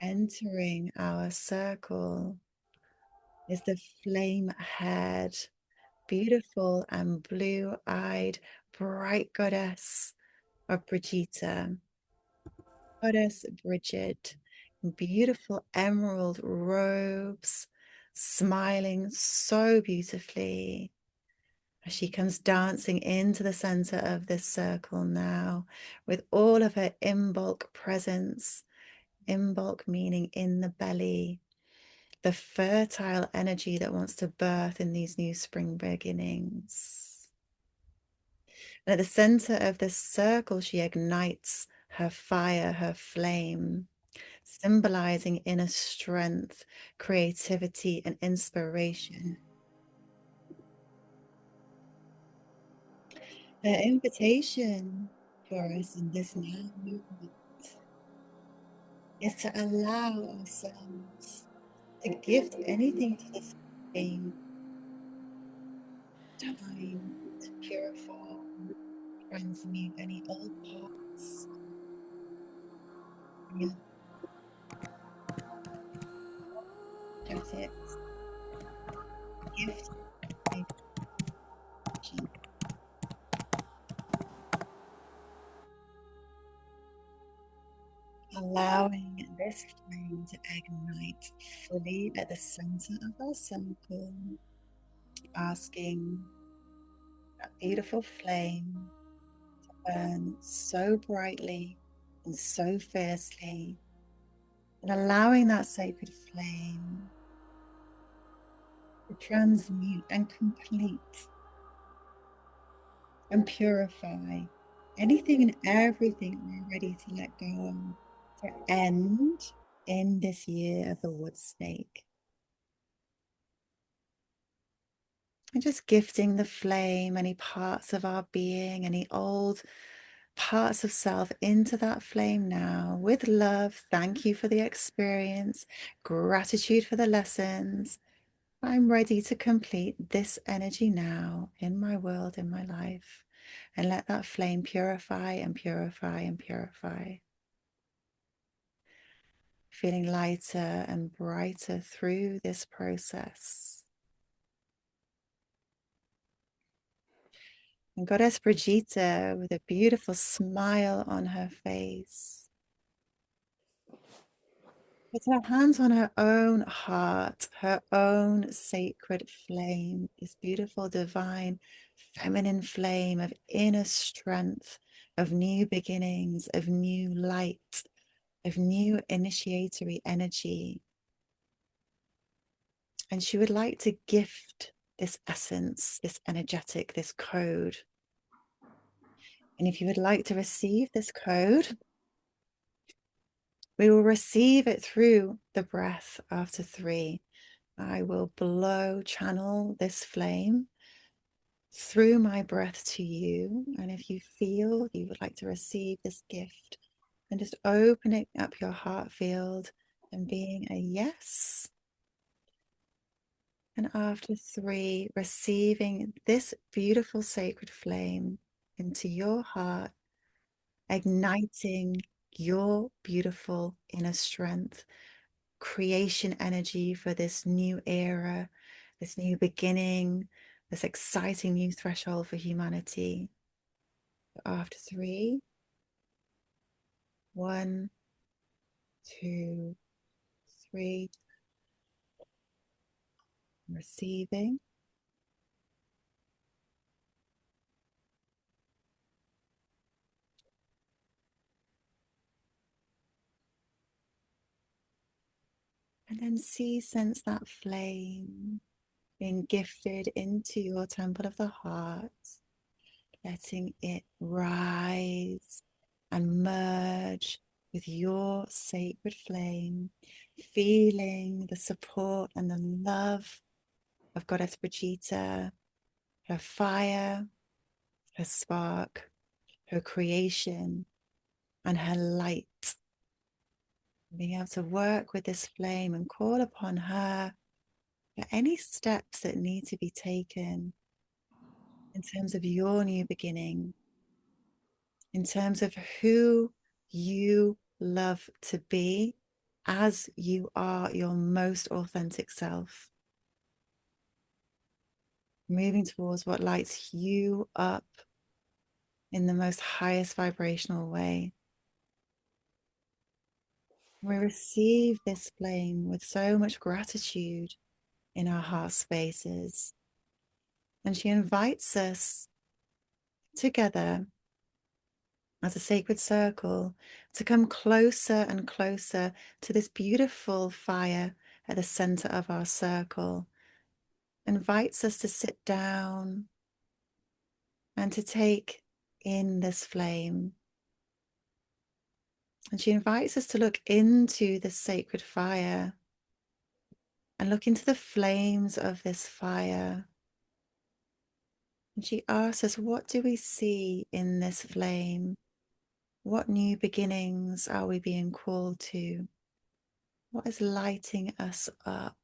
B: Entering our circle is the flame-haired, beautiful and blue-eyed, bright goddess of Brigitte, goddess Bridget, in beautiful emerald robes, smiling so beautifully as she comes dancing into the center of this circle now with all of her Imbolc presence. Imbolc meaning in the belly, the fertile energy that wants to birth in these new spring beginnings. And at the center of this circle, she ignites her fire, her flame, symbolizing inner strength, creativity, and inspiration. Her invitation for us in this now movement is to allow ourselves to gift anything to this flame, time to purify, transmute any old parts, any energetics, gift vibration, allowing this flame to ignite fully at the center of our circle, asking that beautiful flame to burn so brightly and so fiercely, and allowing that sacred flame to transmute and complete and purify anything and everything we're ready to let go of, to end in this year of the wood snake. And just gifting the flame, any parts of our being, any old parts of self into that flame now with love. Thank you for the experience, gratitude for the lessons. I'm ready to complete this energy now in my world, in my life, and let that flame purify and purify and purify. Feeling lighter and brighter through this process. And Goddess Brigitte with a beautiful smile on her face. Puts her hands on her own heart, her own sacred flame, this beautiful, divine, feminine flame of inner strength, of new beginnings, of new light, of new initiatory energy. And she would like to gift this essence, this energetic, this code. And if you would like to receive this code, we will receive it through the breath after 3. I will blow, channel this flame through my breath to you. And if you feel you would like to receive this gift, then just opening up your heart field and being a yes. And after 3, receiving this beautiful sacred flame into your heart, igniting your beautiful inner strength, creation energy for this new era, this new beginning, this exciting new threshold for humanity. After 3, 1, 2, 3, receiving. And then sense that flame being gifted into your temple of the heart, letting it rise and merge with your sacred flame, feeling the support and the love of Goddess Brigitte, her fire, her spark, her creation, and her light. Being able to work with this flame and call upon her for any steps that need to be taken in terms of your new beginning, in terms of who you love to be as you are your most authentic self. Moving towards what lights you up in the most highest vibrational way. We receive this flame with so much gratitude in our heart spaces. And she invites us together as a sacred circle to come closer and closer to this beautiful fire at the center of our circle. Invites us to sit down and to take in this flame. And she invites us to look into this sacred fire and look into the flames of this fire. And she asks us, what do we see in this flame? What new beginnings are we being called to? What is lighting us up?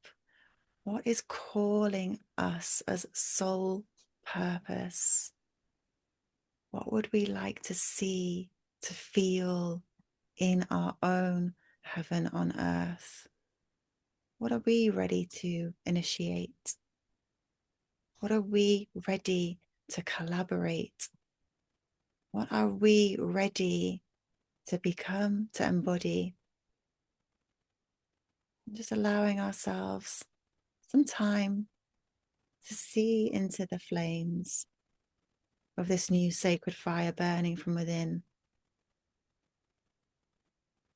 B: What is calling us as soul purpose? What would we like to see, to feel in our own heaven on earth? What are we ready to initiate? What are we ready to collaborate? What are we ready to become, to embody? Just allowing ourselves some time to see into the flames of this new sacred fire burning from within.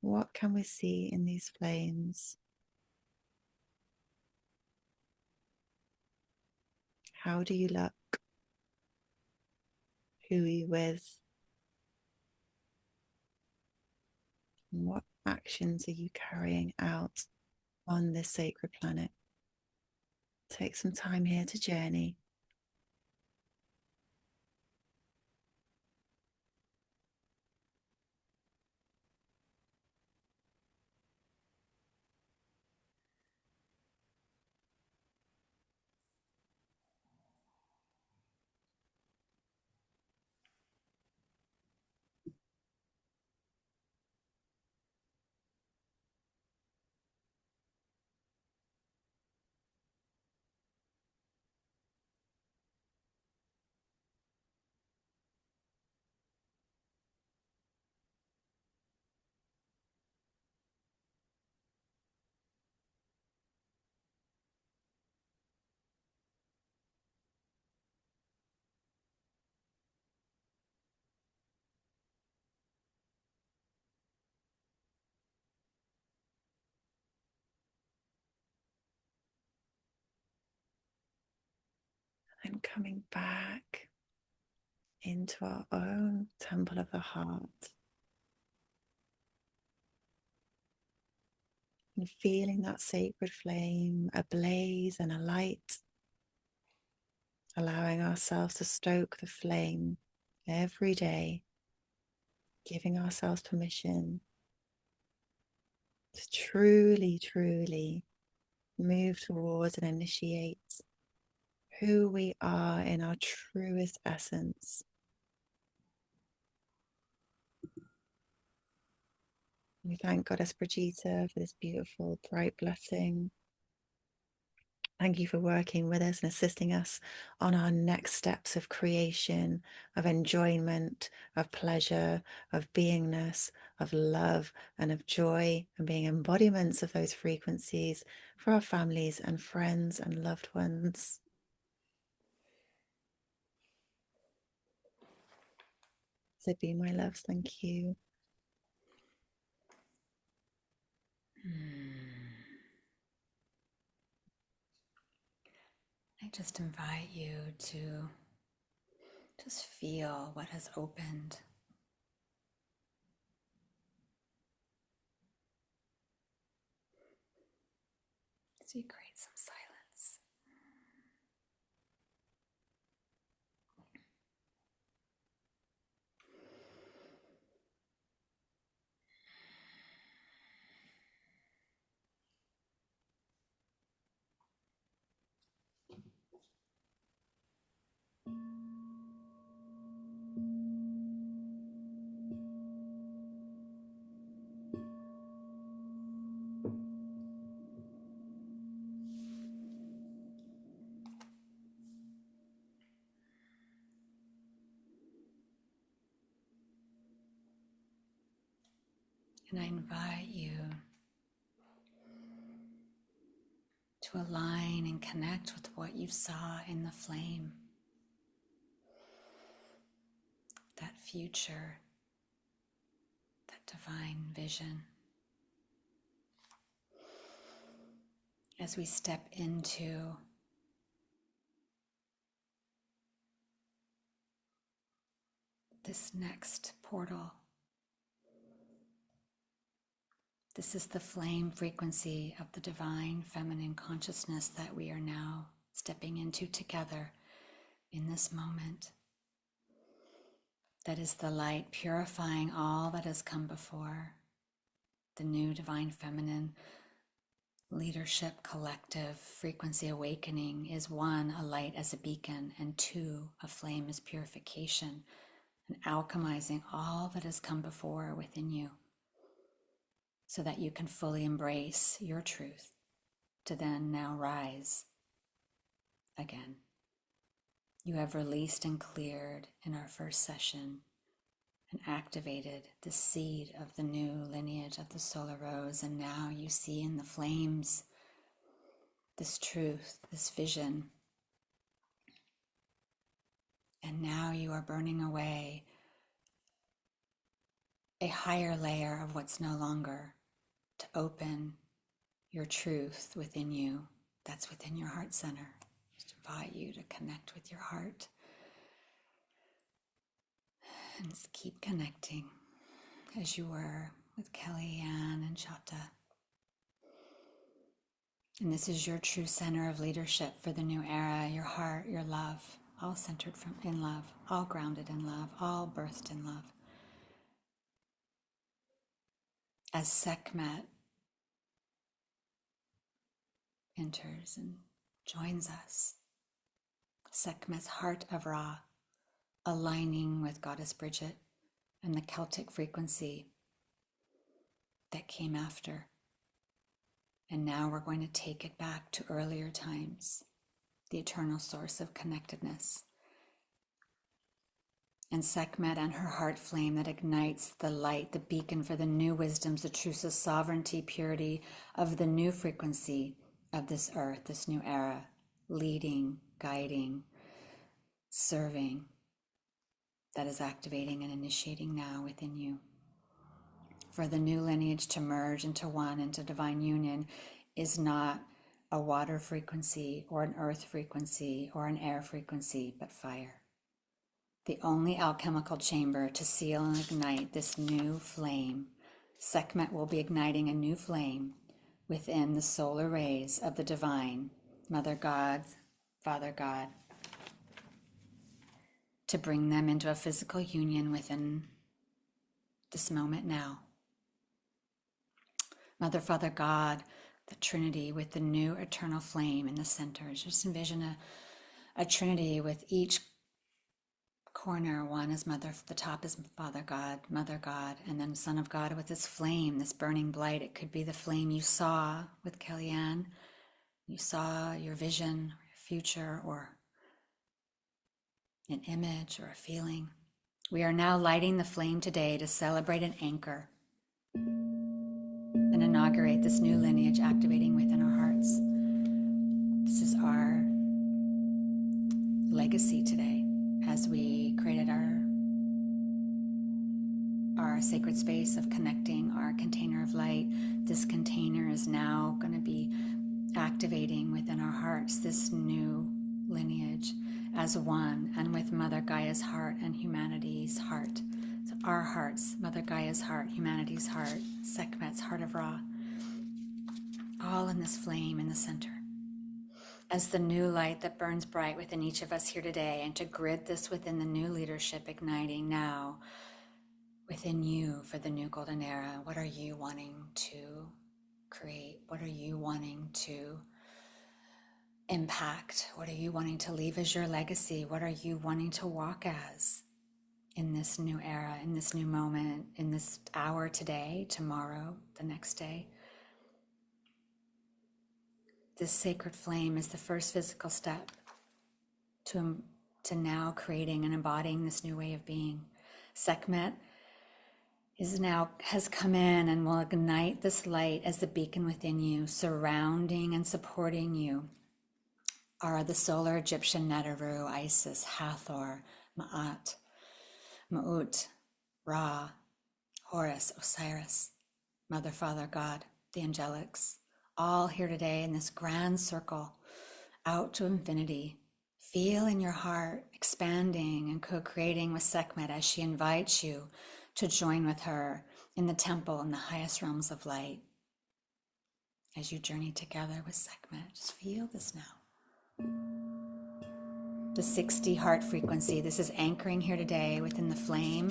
B: What can we see in these flames? How do you look? Who are you with? And what actions are you carrying out on this sacred planet? Take some time here to journey. And coming back into our own temple of the heart and feeling that sacred flame ablaze and alight, allowing ourselves to stoke the flame every day, giving ourselves permission to truly, truly move towards and initiate who we are in our truest essence. We thank Goddess Brigitte for this beautiful, bright blessing. Thank you for working with us and assisting us on our next steps of creation, of enjoyment, of pleasure, of beingness, of love, and of joy, and being embodiments of those frequencies for our families and friends and loved ones. So be my loves, thank you.
C: I just invite you to just feel what has opened. So you create some silence. And I invite you to align and connect with what you saw in the flame, that future, that divine vision. As we step into this next portal, this is the flame frequency of the divine feminine consciousness that we are now stepping into together in this moment. That is the light purifying all that has come before. The new divine feminine leadership collective frequency awakening is one, a light as a beacon, and two, a flame as purification and alchemizing all that has come before within you, so that you can fully embrace your truth to then now rise again. You have released and cleared in our first session and activated the seed of the new lineage of the solar rose, and now you see in the flames this truth, this vision. And now you are burning away a higher layer of what's no longer, to open your truth within you, that's within your heart center. Just invite you to connect with your heart and just keep connecting as you were with Kellyanne and Shata. And this is your true center of leadership for the new era, your heart, your love, all centered in love, all grounded in love, all birthed in love. As Sekhmet enters and joins us, Sekhmet's heart of Ra, aligning with Goddess Bridget and the Celtic frequency that came after. And now we're going to take it back to earlier times, the eternal source of connectedness. And Sekhmet and her heart flame that ignites the light, the beacon for the new wisdoms, the truths of sovereignty, purity of the new frequency of this earth, this new era, leading, guiding, serving, that is activating and initiating now within you. For the new lineage to merge into one, into divine union, is not a water frequency or an earth frequency or an air frequency, but fire. The only alchemical chamber to seal and ignite this new flame. Sekhmet will be igniting a new flame within the solar rays of the divine, Mother God, Father God, to bring them into a physical union within this moment now. Mother, Father God, the Trinity with the new eternal flame in the center. Just envision a Trinity with each corner. One is Mother, the top is Father God, Mother God, and then Son of God with this flame, this burning blight. It could be the flame you saw with Kellyanne. You saw your vision, or your future, or an image or a feeling. We are now lighting the flame today to celebrate and anchor and inaugurate this new lineage activating within our hearts. This is our legacy today as we created our sacred space of connecting, our container of light. This container is now going to be activating within our hearts this new lineage as one, and with Mother Gaia's heart and humanity's heart. So our hearts, Mother Gaia's heart, humanity's heart, Sekhmet's heart of Ra, all in this flame in the center. As the new light that burns bright within each of us here today, and to grid this within the new leadership igniting now within you for the new golden era. What are you wanting to create? What are you wanting to impact? What are you wanting to leave as your legacy? What are you wanting to walk as in this new era, in this new moment, in this hour today, tomorrow, the next day? This sacred flame is the first physical step to now creating and embodying this new way of being. Sekhmet has come in and will ignite this light as the beacon within you. Surrounding and supporting you are the solar Egyptian Neteru, Isis, Hathor, Ma'ut, Ra, Horus, Osiris, Mother, Father, God, the angelics, all here today in this grand circle out to infinity. Feel in your heart expanding and co-creating with Sekhmet as she invites you to join with her in the temple in the highest realms of light. As you journey together with Sekhmet, just feel this now. The 60 heart frequency, this is anchoring here today within the flame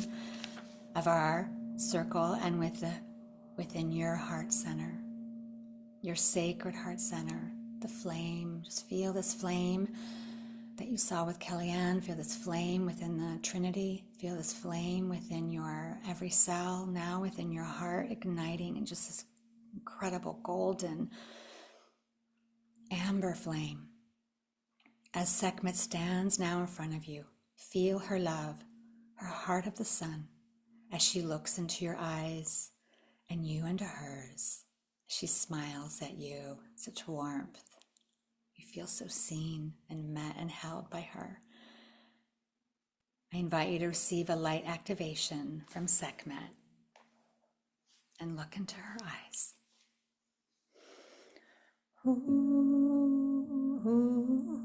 C: of our circle and within your heart center, your sacred heart center, the flame. Just feel this flame that you saw with Kellyanne. Feel this flame within the Trinity. Feel this flame within your every cell, now within your heart, igniting in just this incredible golden amber flame. As Sekhmet stands now in front of you, feel her love, her heart of the sun, as she looks into your eyes and you into hers. She smiles at you, such warmth. You feel so seen and met and held by her. I invite you to receive a light activation from Sekhmet and look into her eyes. Ooh, ooh,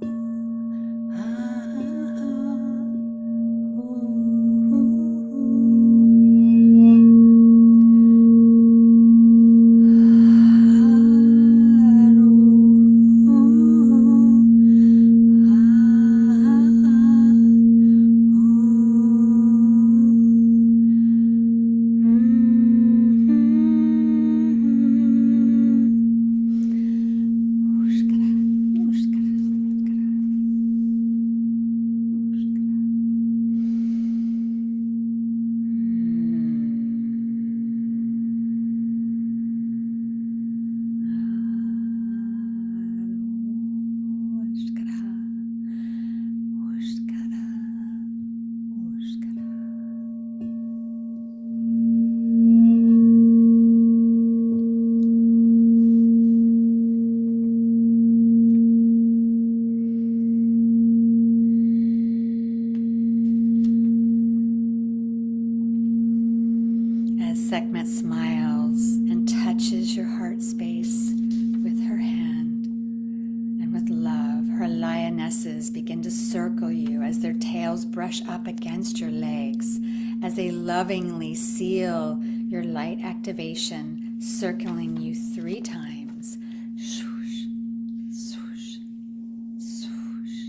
C: ah, Sekhmet smiles and touches your heart space with her hand, and with love, her lionesses begin to circle you as their tails brush up against your legs, as they lovingly seal your light activation, circling you 3 times. Swoosh, swoosh, swoosh.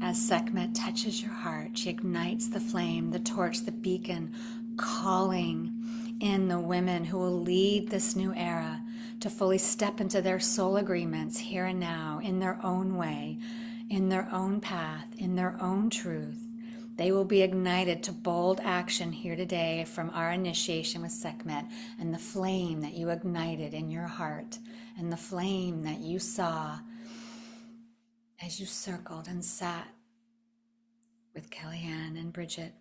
C: As Sekhmet touches your heart, she ignites the flame, the torch, the beacon, calling in the women who will lead this new era to fully step into their soul agreements here and now, in their own way, in their own path, in their own truth. They will be ignited to bold action here today from our initiation with Sekhmet, and the flame that you ignited in your heart, and the flame that you saw as you circled and sat with Kellyanne and Bridget.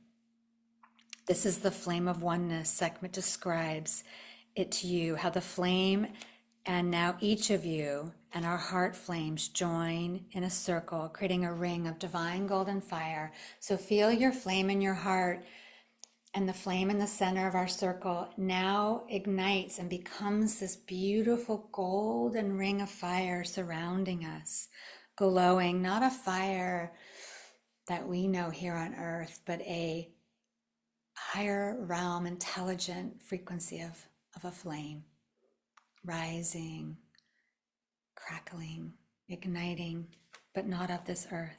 C: This is the flame of oneness. Sekhmet describes it to you, how the flame and now each of you and our heart flames join in a circle, creating a ring of divine golden fire. So feel your flame in your heart, and the flame in the center of our circle now ignites and becomes this beautiful golden ring of fire surrounding us, glowing, not a fire that we know here on earth, but a higher realm, intelligent frequency of a flame, rising, crackling, igniting, but not of this earth.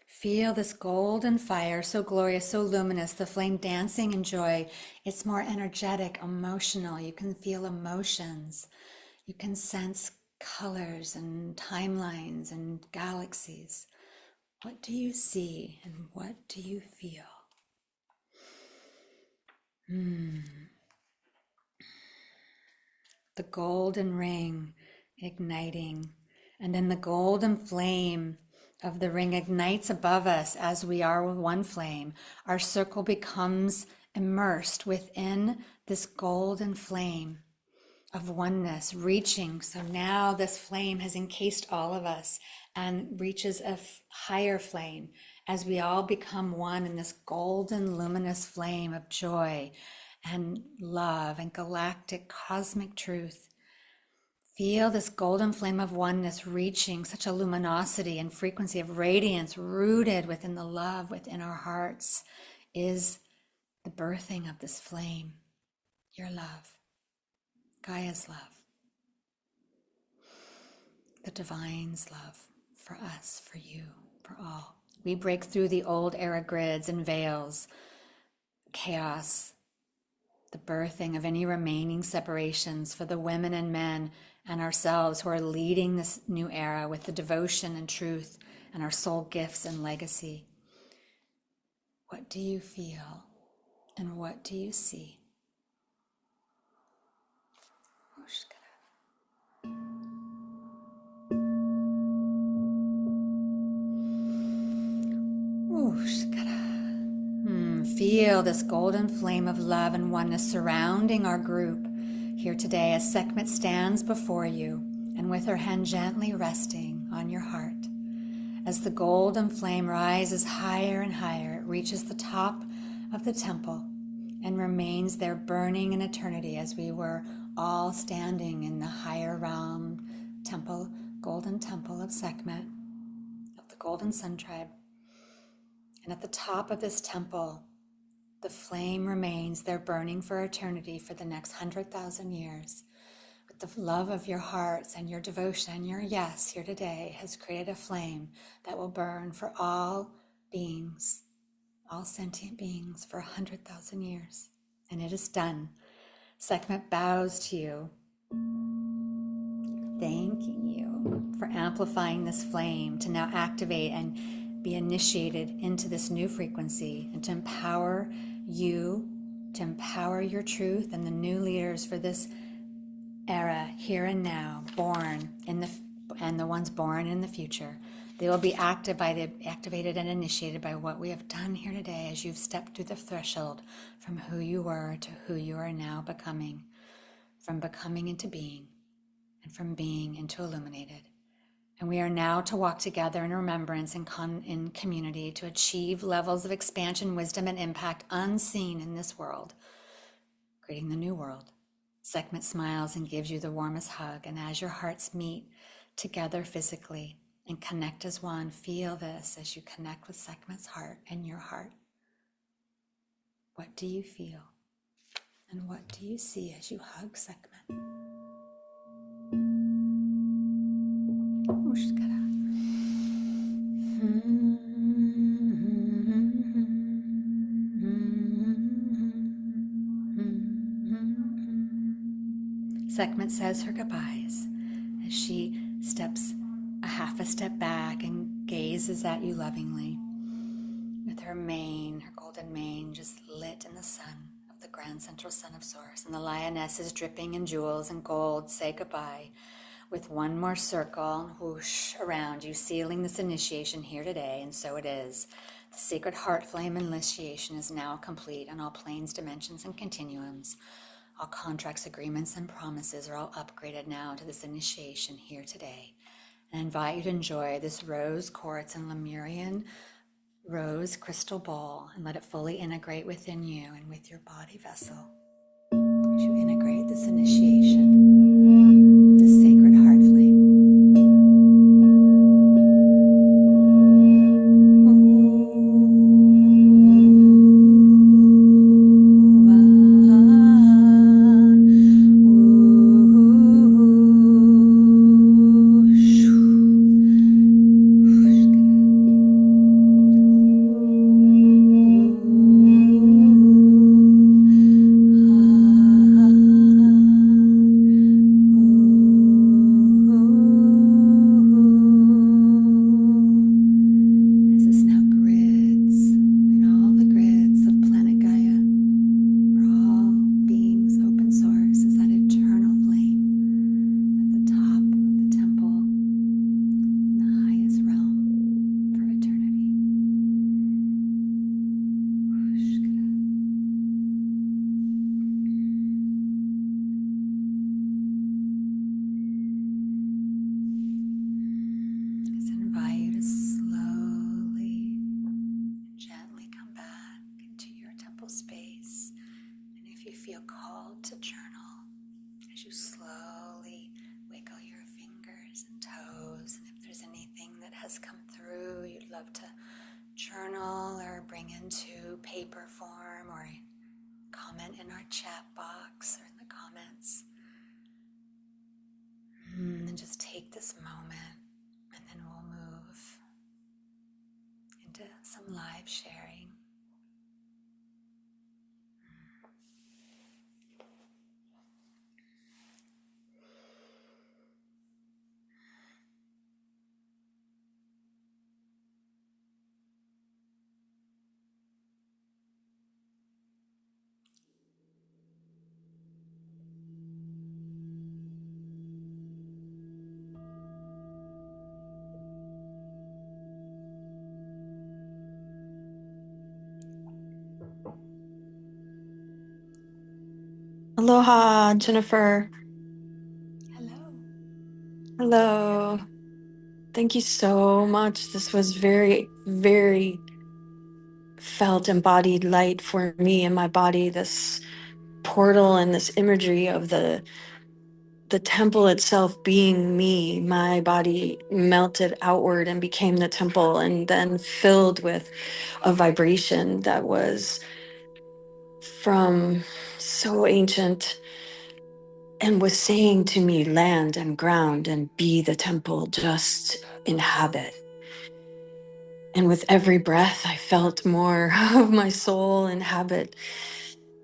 C: Feel this golden fire, so glorious, so luminous, the flame dancing in joy. It's more energetic, emotional. You can feel emotions. You can sense colors and timelines and galaxies. What do you see and what do you feel? The golden ring igniting, and then the golden flame of the ring ignites above us as we are with one flame. Our circle becomes immersed within this golden flame of oneness reaching. So now this flame has encased all of us and reaches a higher flame as we all become one in this golden luminous flame of joy and love and galactic cosmic truth. Feel this golden flame of oneness reaching such a luminosity and frequency of radiance rooted within the love within our hearts is the birthing of this flame, your love. Gaia's love, the divine's love for us, for you, for all. We break through the old era grids and veils, chaos, the birthing of any remaining separations for the women and men and ourselves who are leading this new era with the devotion and truth and our soul gifts and legacy. What do you feel and what do you see? Feel this golden flame of love and oneness surrounding our group here today as Sekhmet stands before you and with her hand gently resting on your heart. As the golden flame rises higher and higher, it reaches the top of the temple and remains there burning in eternity as we were all standing in the higher realm temple, golden temple of Sekhmet, of the Golden Sun Tribe. And at the top of this temple, the flame remains there burning for eternity for the next 100,000 years. With the love of your hearts and your devotion and your yes here today has created a flame that will burn for all beings, all sentient beings for 100,000 years. And it is done. Sekhmet bows to you, thanking you for amplifying this flame to now activate and be initiated into this new frequency and to empower you, to empower your truth and the new leaders for this era here and now, born in and the ones born in the future. They will be activated and initiated by what we have done here today as you've stepped through the threshold from who you were to who you are now becoming, from becoming into being, and from being into illuminated. And we are now to walk together in remembrance and in community to achieve levels of expansion, wisdom, and impact unseen in this world, creating the new world. Sekhmet smiles and gives you the warmest hug. And as your hearts meet together physically and connect as one, feel this as you connect with Sekhmet's heart and your heart. What do you feel? And what do you see as you hug Sekhmet? Sekhmet says her goodbyes as she steps a half a step back and gazes at you lovingly with her mane, her golden mane just lit in the sun of the grand central sun of Source. And the lioness is dripping in jewels and gold say goodbye with one more circle, whoosh, around you, sealing this initiation here today. And so it is. The sacred heart flame initiation is now complete on all planes, dimensions, and continuums. All contracts, agreements, and promises are all upgraded now to this initiation here today. And I invite you to enjoy this rose quartz and Lemurian rose crystal bowl and let it fully integrate within you and with your body vessel as you integrate this initiation, this sacred heart flame. has come through, you'd love to journal or bring into paper form or comment in our chat box or in the comments. And just take this moment and then we'll move into some live sharing.
D: Aloha, Jennifer.
C: Hello.
D: Hello. Thank you so much. This was very, very felt embodied light for me in my body. This portal and this imagery of the temple itself being me. My body melted outward and became the temple, and then filled with a vibration that was from so ancient, and was saying to me, land and ground and be the temple, just inhabit. And with every breath, I felt more of my soul inhabit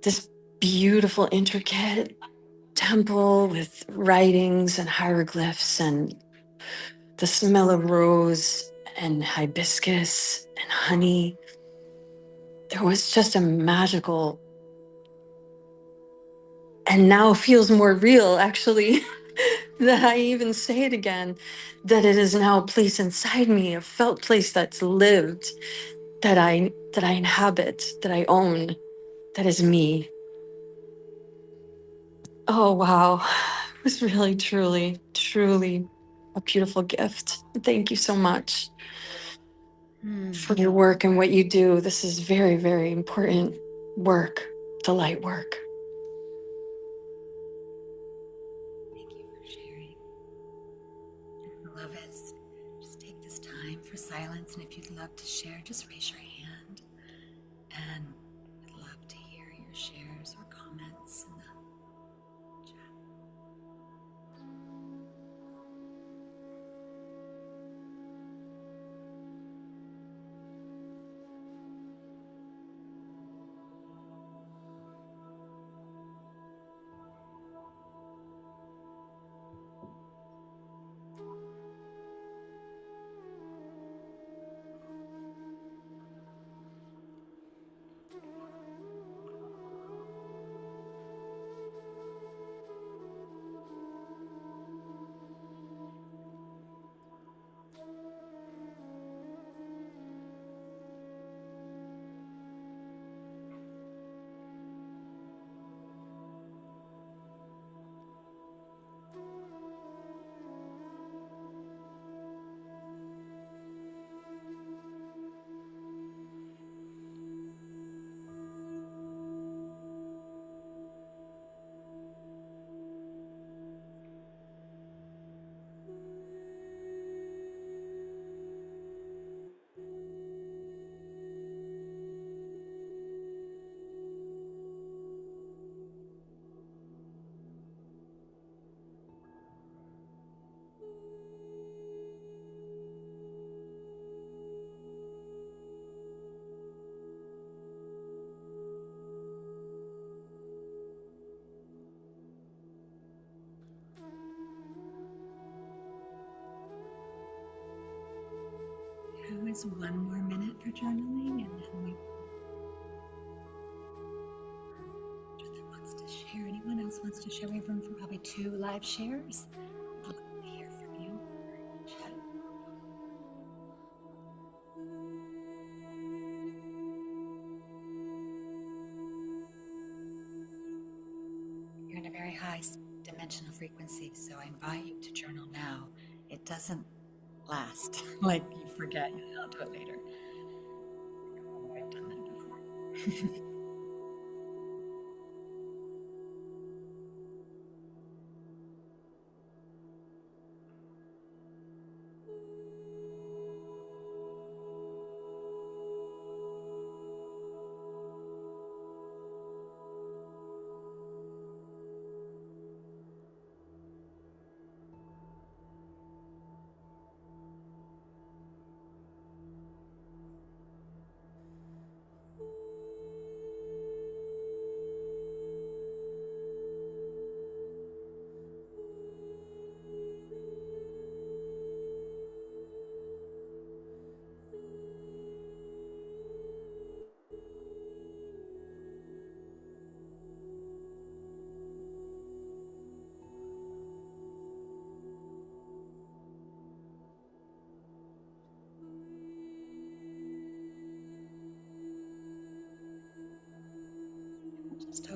D: this beautiful, intricate temple with writings and hieroglyphs and the smell of rose and hibiscus and honey. There was just a magical, and now feels more real, actually, that I even say it again, that it is now a place inside me, a felt place that's lived, that I inhabit, that I own, that is me. Oh wow. It was really, truly, truly a beautiful gift. Thank you so much for your work and what you do. This is very, very important work, the light work.
C: Thank you for sharing. Beloveds, just take this time for silence, and if you'd love to share, just raise your hand, and I'd love to hear your shares or comments in the chat. Now is one more minute for journaling, and then we wants to share. Anyone else wants to share? We have room for probably 2 live shares. I'd love to hear from you. Chat. You're in a very high dimensional frequency, so I invite you to journal now. It doesn't last. Like you forget, I'll do it later. Oh, I've done that before.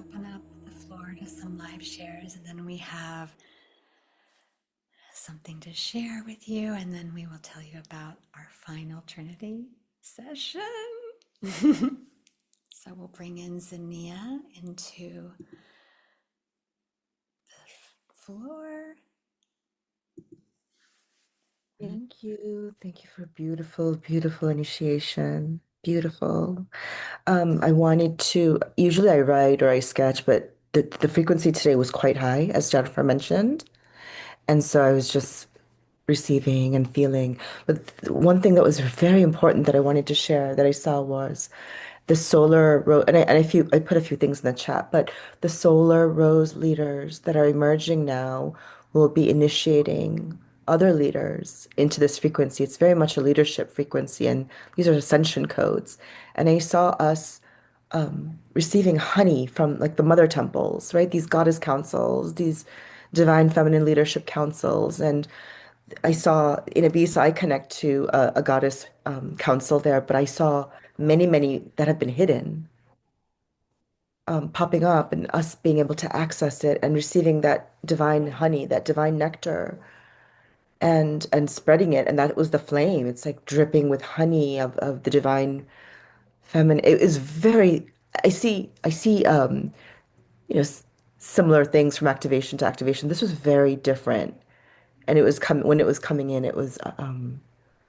C: open up the floor to some live shares, and then we have something to share with you, and then we will tell you about our final Trinity session. So we'll bring in Zania into the floor.
E: Thank you. Thank you for beautiful, beautiful initiation. Beautiful. I wanted to, usually I write or I sketch, but the frequency today was quite high, as Jennifer mentioned. And so I was just receiving and feeling. But one thing that was very important that I wanted to share that I saw was the solar rose, I put a few things in the chat, but the solar rose leaders that are emerging now will be initiating other leaders into this frequency. It's very much a leadership frequency, and these are ascension codes. And I saw us receiving honey from like the mother temples, right? These goddess councils, these divine feminine leadership councils. And I saw in Ibiza, I connect to a goddess council there, but I saw many, many that have been hidden popping up and us being able to access it and receiving that divine honey, that divine nectar and spreading it. And that was the flame. It's like dripping with honey of the divine feminine. It is very, I see, you know, similar things from activation to activation. This was very different. And it was coming when it was coming in, it was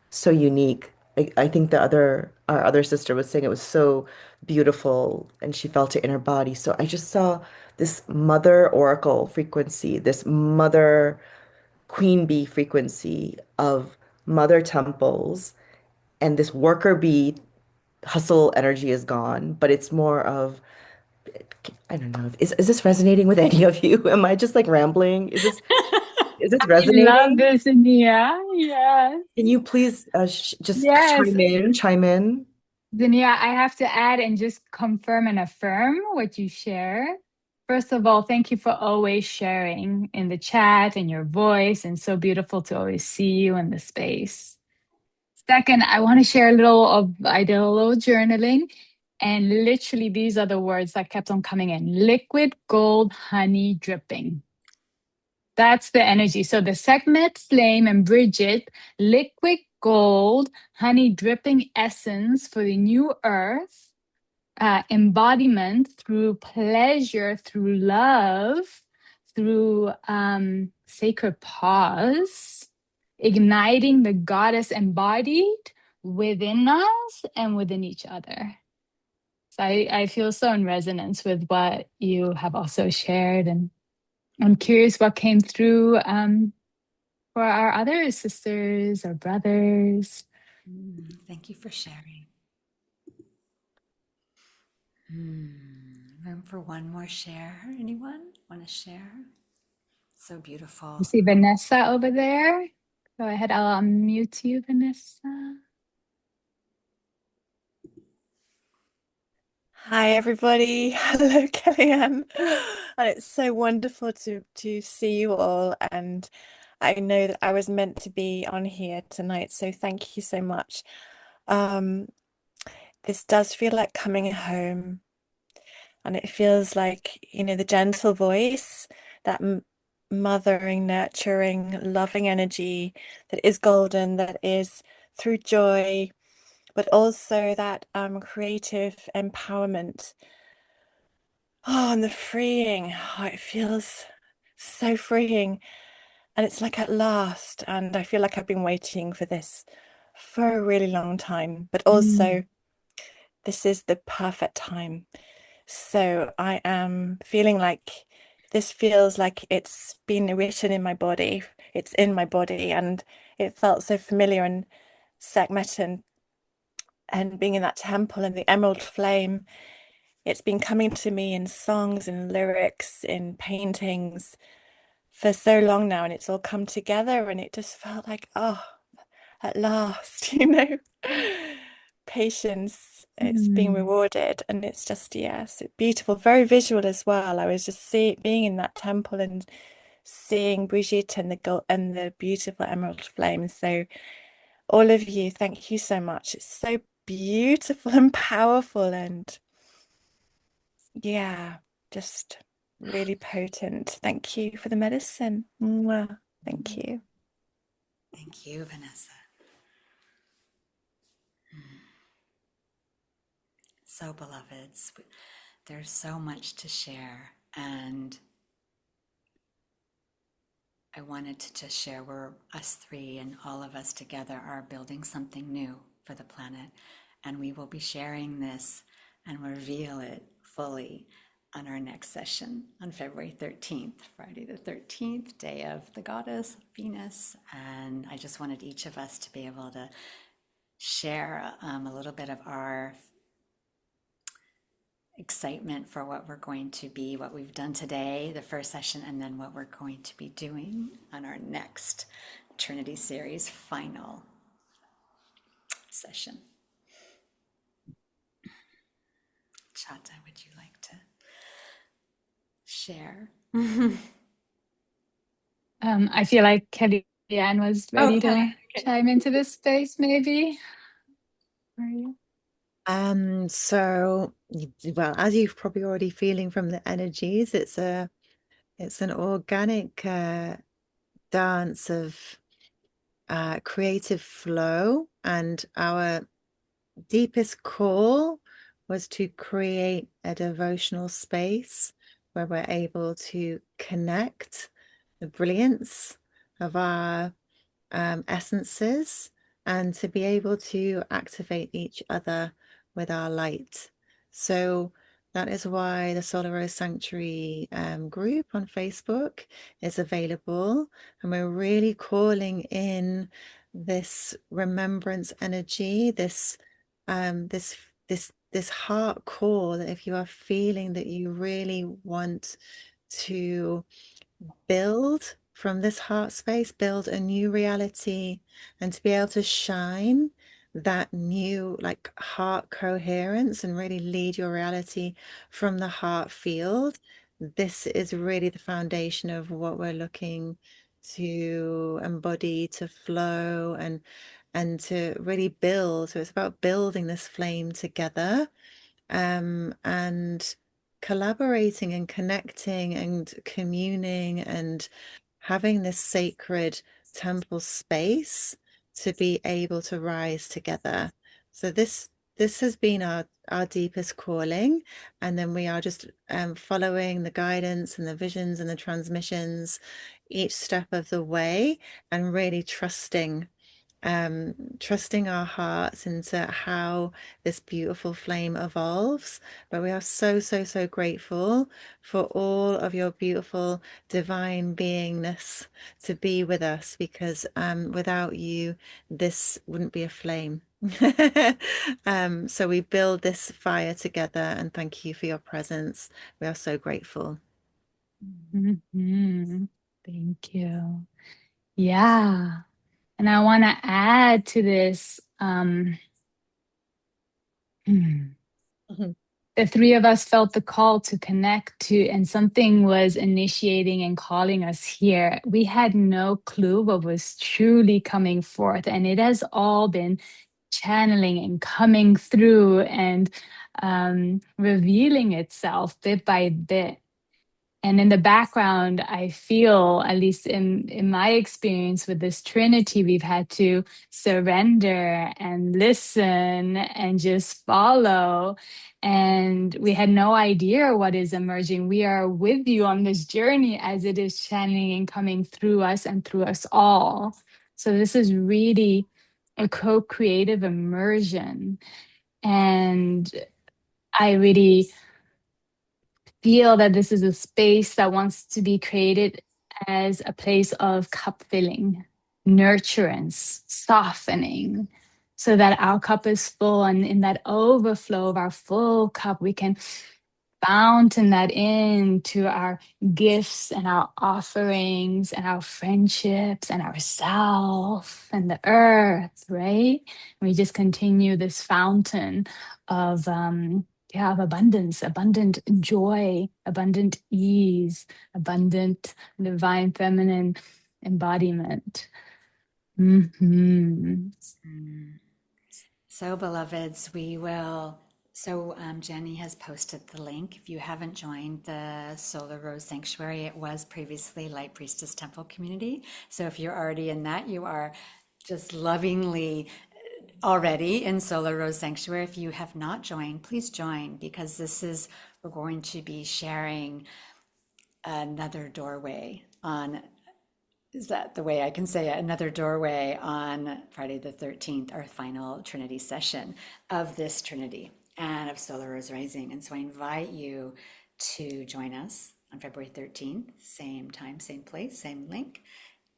E: so unique. I think our other sister was saying it was so beautiful and she felt it in her body. So I just saw this mother oracle frequency, this mother queen bee frequency of mother temples, and this worker bee hustle energy is gone, but it's more of, I don't know, is this resonating with any of you? Am I just like rambling? Is this
A: I love
E: resonating?
A: this, Nia. Yes.
E: Can you please just
A: Yes.
E: chime in?
A: Dania, I have to add and just confirm and affirm what you share. First of all, thank you for always sharing in the chat and your voice, and so beautiful to always see you in the space. Second, I want to share a little of, I did a little journaling, and literally these are the words that kept on coming in: liquid gold honey dripping. That's the energy. So the Sekhmet Flame and Bridget, liquid gold, honey dripping essence for the new earth, embodiment through pleasure, through love, through sacred pause, igniting the goddess embodied within us and within each other. So I feel so in resonance with what you have also shared, and I'm curious what came through for our other sisters or brothers.
C: Thank you for sharing. Room for one more share. Anyone want to share? So
A: I
C: beautiful.
A: see Vanessa over there. Go ahead, I'll unmute you, Vanessa.
F: Hi everybody. Hello, Kellyanne. And it's so wonderful to see you all. And I know that I was meant to be on here tonight, so thank you so much. This does feel like coming home, and it feels like, the gentle voice, that mothering, nurturing, loving energy that is golden, that is through joy, but also that creative empowerment. Oh, and the freeing. Oh, it feels so freeing. And it's like at last. And I feel like I've been waiting for this for a really long time. But also, this is the perfect time. So I am feeling like this feels like it's been written in my body. It's in my body. And it felt so familiar. And Sekhmet and being in that temple and the emerald flame. It's been coming to me in songs, in lyrics, in paintings for so long now, and it's all come together, and it just felt like, oh, at last, patience, it's being rewarded, and it's just, yes, beautiful, very visual as well. I was just being in that temple and seeing Brigitte and the gold and the beautiful emerald flames. So all of you, thank you so much. It's so beautiful and powerful, and yeah. just really potent. Thank you for the medicine. Mwah. Thank you.
C: Thank you, Vanessa. So, beloveds, there's so much to share, and I wanted to just share we're us three and all of us together are building something new for the planet, and we will be sharing this and reveal it fully on our next session on February 13th, Friday the 13th, day of the goddess Venus. And I just wanted each of us to be able to share a little bit of our excitement for what we're going to be, what we've done today, the first session, and then what we're going to be doing on our next Trinity series final session. Chata, would you like to share?
A: I feel like Kellyanne was ready to chime into this space, maybe. Are you?
B: Well, as you've probably already feeling from the energies, it's an organic dance of creative flow, and our deepest call was to create a devotional space where we're able to connect the brilliance of our essences and to be able to activate each other with our light. So that is why the Solar Rose Sanctuary group on Facebook is available, and we're really calling in this remembrance energy, this heart call, that if you are feeling that you really want to build from this heart space, build a new reality, and to be able to shine that new like heart coherence and really lead your reality from the heart field. This is really the foundation of what we're looking to embody, to flow, and to really build. So it's about building this flame together, and collaborating and connecting and communing and having this sacred temple space to be able to rise together. So this has been our deepest calling, and then we are just following the guidance and the visions and the transmissions each step of the way, and really trusting our hearts into how this beautiful flame evolves. But we are so, so, so grateful for all of your beautiful divine beingness to be with us, because without you, this wouldn't be a flame. So we build this fire together, and thank you for your presence. We are so grateful.
A: Thank you. Yeah. And I want to add to this. The three of us felt the call to connect to, and something was initiating and calling us here. We had no clue what was truly coming forth, and it has all been channeling and coming through and revealing itself bit by bit. And in the background, I feel, at least in my experience with this Trinity, we've had to surrender and listen and just follow. And we had no idea what is emerging. We are with you on this journey as it is channeling and coming through us and through us all. So this is really a co-creative immersion. And I really feel that this is a space that wants to be created as a place of cup filling, nurturance, softening, so that our cup is full. And in that overflow of our full cup, we can fountain that into our gifts and our offerings and our friendships and ourself and the earth, right? And we just continue this fountain of of abundance, abundant joy, abundant ease, abundant divine feminine embodiment.
C: So, beloveds, we will So Jenny has posted the link. If you haven't joined the Solar Rose Sanctuary, it was previously Light Priestess Temple Community. So if you're already in that, you are just lovingly already in Solar Rose Sanctuary. If you have not joined, please join, because we're going to be sharing another doorway on, is that the way I can say it? Another doorway on Friday the 13th, our final Trinity session of this Trinity and of Solar Rose Rising. And so I invite you to join us on February 13th, same time, same place, same link,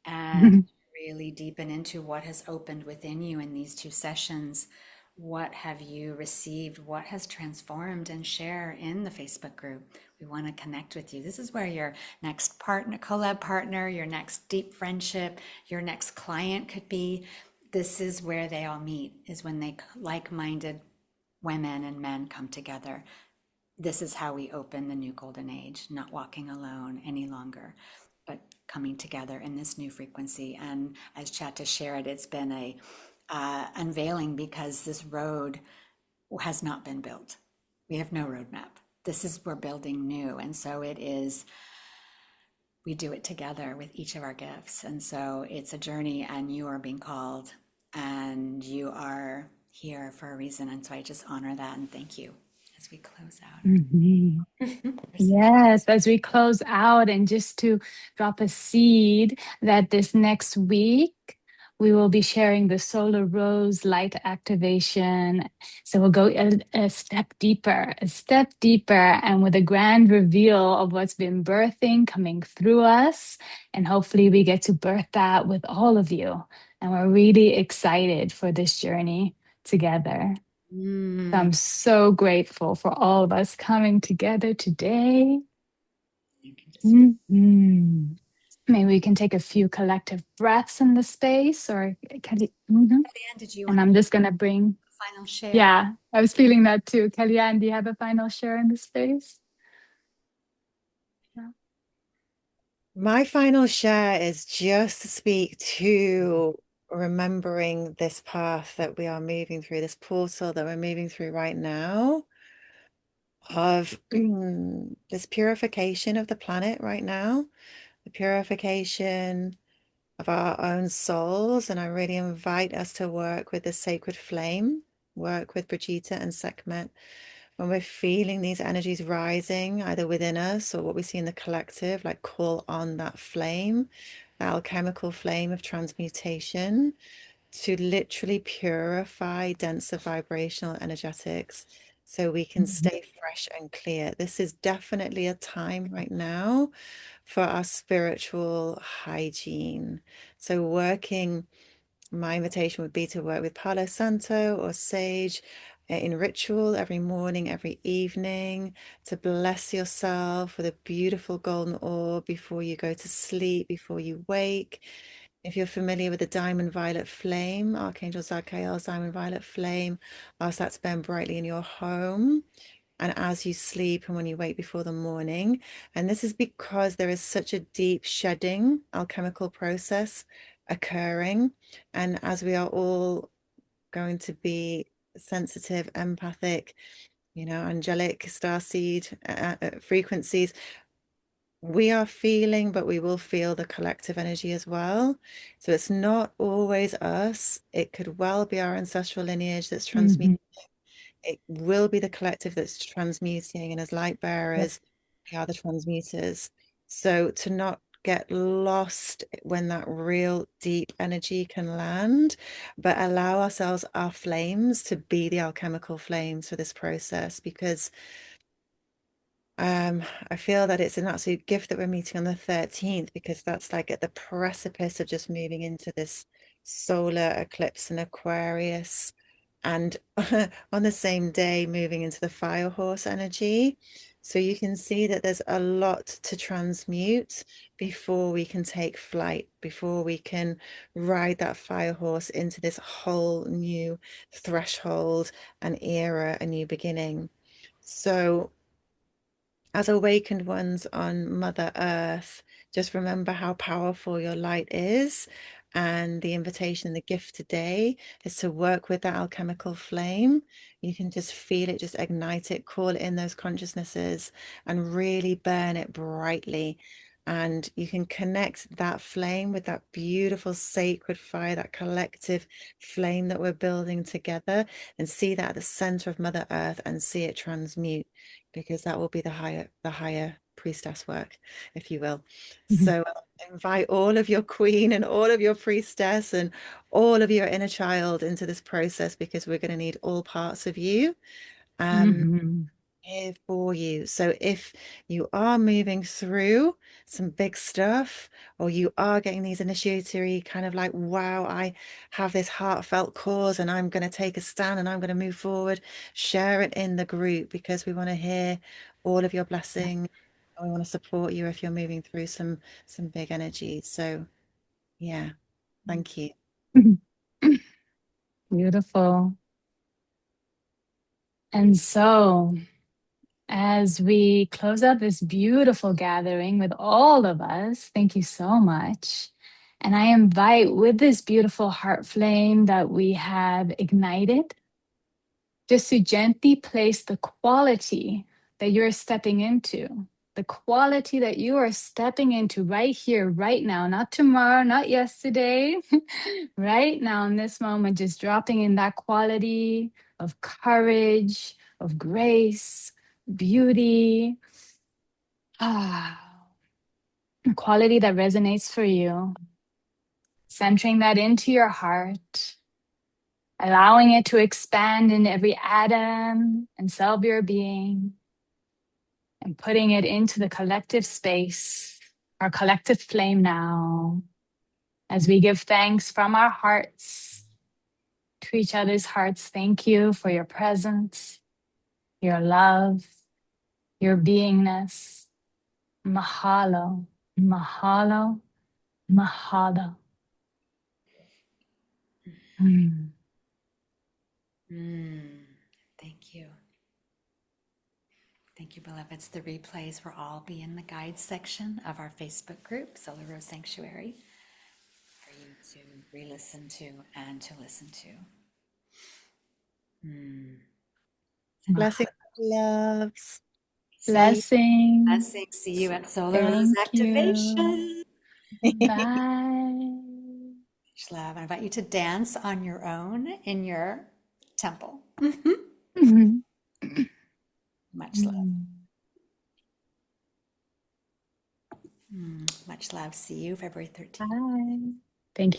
C: and really deepen into what has opened within you in these two sessions. What have you received? What has transformed? And share in the Facebook group. We want to connect with you. This is where your next partner, collab partner, your next deep friendship, your next client could be. This is where they all meet, is when they like-minded women and men come together. This is how we open the new golden age, not walking alone any longer, but coming together in this new frequency. And as Chatta shared, it's been a unveiling, because this road has not been built. We have no roadmap. We're building new. And so it is, we do it together with each of our gifts. And so it's a journey, and you are being called, and you are here for a reason. And so I just honor that and thank you as we close out.
A: Mhm. Yes, as we close out, and just to drop a seed that this next week we will be sharing the Solar Rose light activation. So we'll go a step deeper, and with a grand reveal of what's been birthing coming through us. And hopefully we get to birth that with all of you. And we're really excited for this journey together. So I'm so grateful for all of us coming together today.
C: You can just
A: Mhm. Maybe we can take a few collective breaths in the space, or Kelly.
C: Leanne, did you
A: And
C: want to
A: I'm just going to bring,
C: final share?
A: yeah, I was feeling that too. Kellyanne, do you have a final share in the space? Yeah.
B: My final share is just to speak to remembering this path that we are moving through, this portal that we're moving through right now, of this purification of the planet right now, the purification of our own souls. And I really invite us to work with the sacred flame, work with Brigitte and Sekhmet. When we're feeling these energies rising, either within us or what we see in the collective, like call on that flame, that alchemical flame of transmutation, to literally purify denser vibrational energetics so we can stay fresh and clear. This is definitely a time right now for our spiritual hygiene. So my invitation would be to work with Palo Santo or sage in ritual every morning, every evening, to bless yourself with a beautiful golden orb before you go to sleep, before you wake. If you're familiar with the diamond violet flame, Archangel Zadkiel's diamond violet flame, ask that to burn brightly in your home and as you sleep and when you wake before the morning. And this is because there is such a deep shedding alchemical process occurring. And as we are all going to be sensitive, empathic, angelic starseed frequencies, we are feeling, but we will feel the collective energy as well. So it's not always us. It could well be our ancestral lineage that's transmuting. It will be the collective that's transmuting. And as light bearers, we are the transmuters. So to not get lost when that real deep energy can land, but allow ourselves, our flames, to be the alchemical flames for this process, because I feel that it's an absolute gift that we're meeting on the 13th, because that's like at the precipice of just moving into this solar eclipse in Aquarius, and on the same day moving into the fire horse energy. So you can see that there's a lot to transmute before we can take flight, before we can ride that fire horse into this whole new threshold, an era, a new beginning. So as awakened ones on Mother Earth, just remember how powerful your light is, And the invitation and the gift today is to work with that alchemical flame. You can just feel it, just ignite it, call it in those consciousnesses, and really burn it brightly. And you can connect that flame with that beautiful sacred fire, that collective flame that we're building together, and see that at the center of Mother Earth and see it transmute, because that will be the higher priestess work, if you will. So invite all of your queen and all of your priestess and all of your inner child into this process, because we're going to need all parts of you here for you. So if you are moving through some big stuff, or you are getting these initiatory kind of like, wow, I have this heartfelt cause and I'm going to take a stand and I'm going to move forward, share it in the group, because we want to hear all of your blessing. We want to support you if you're moving through some big energy. So yeah, thank you.
A: Beautiful. And so, as we close out this beautiful gathering with all of us, thank you so much. And I invite, with this beautiful heart flame that we have ignited, just to gently place the quality that you're stepping into, the quality that you are stepping into right here, right now, not tomorrow, not yesterday, right now in this moment, just dropping in that quality of courage, of grace, beauty, a quality that resonates for you, centering that into your heart, allowing it to expand in every atom and cell of your being, and putting it into the collective space, our collective flame now, as we give thanks from our hearts to each other's hearts. Thank you for your presence, your love, your beingness. Mahalo, mahalo, mahalo. Mm.
C: Thank you. Thank you, beloveds. The replays will all be in the guide section of our Facebook group, Solar Rose Sanctuary, for you to re-listen to and to listen to.
B: Blessings, loves. See
A: Blessings.
C: Blessings. See you at Solar Rose
A: Thank you.
C: Activation.
B: you.
A: Bye.
C: Much love. I invite you to dance on your own in your temple.
A: Mhm.
C: Much love. Much love. See you February 13th.
A: Bye. Thank you.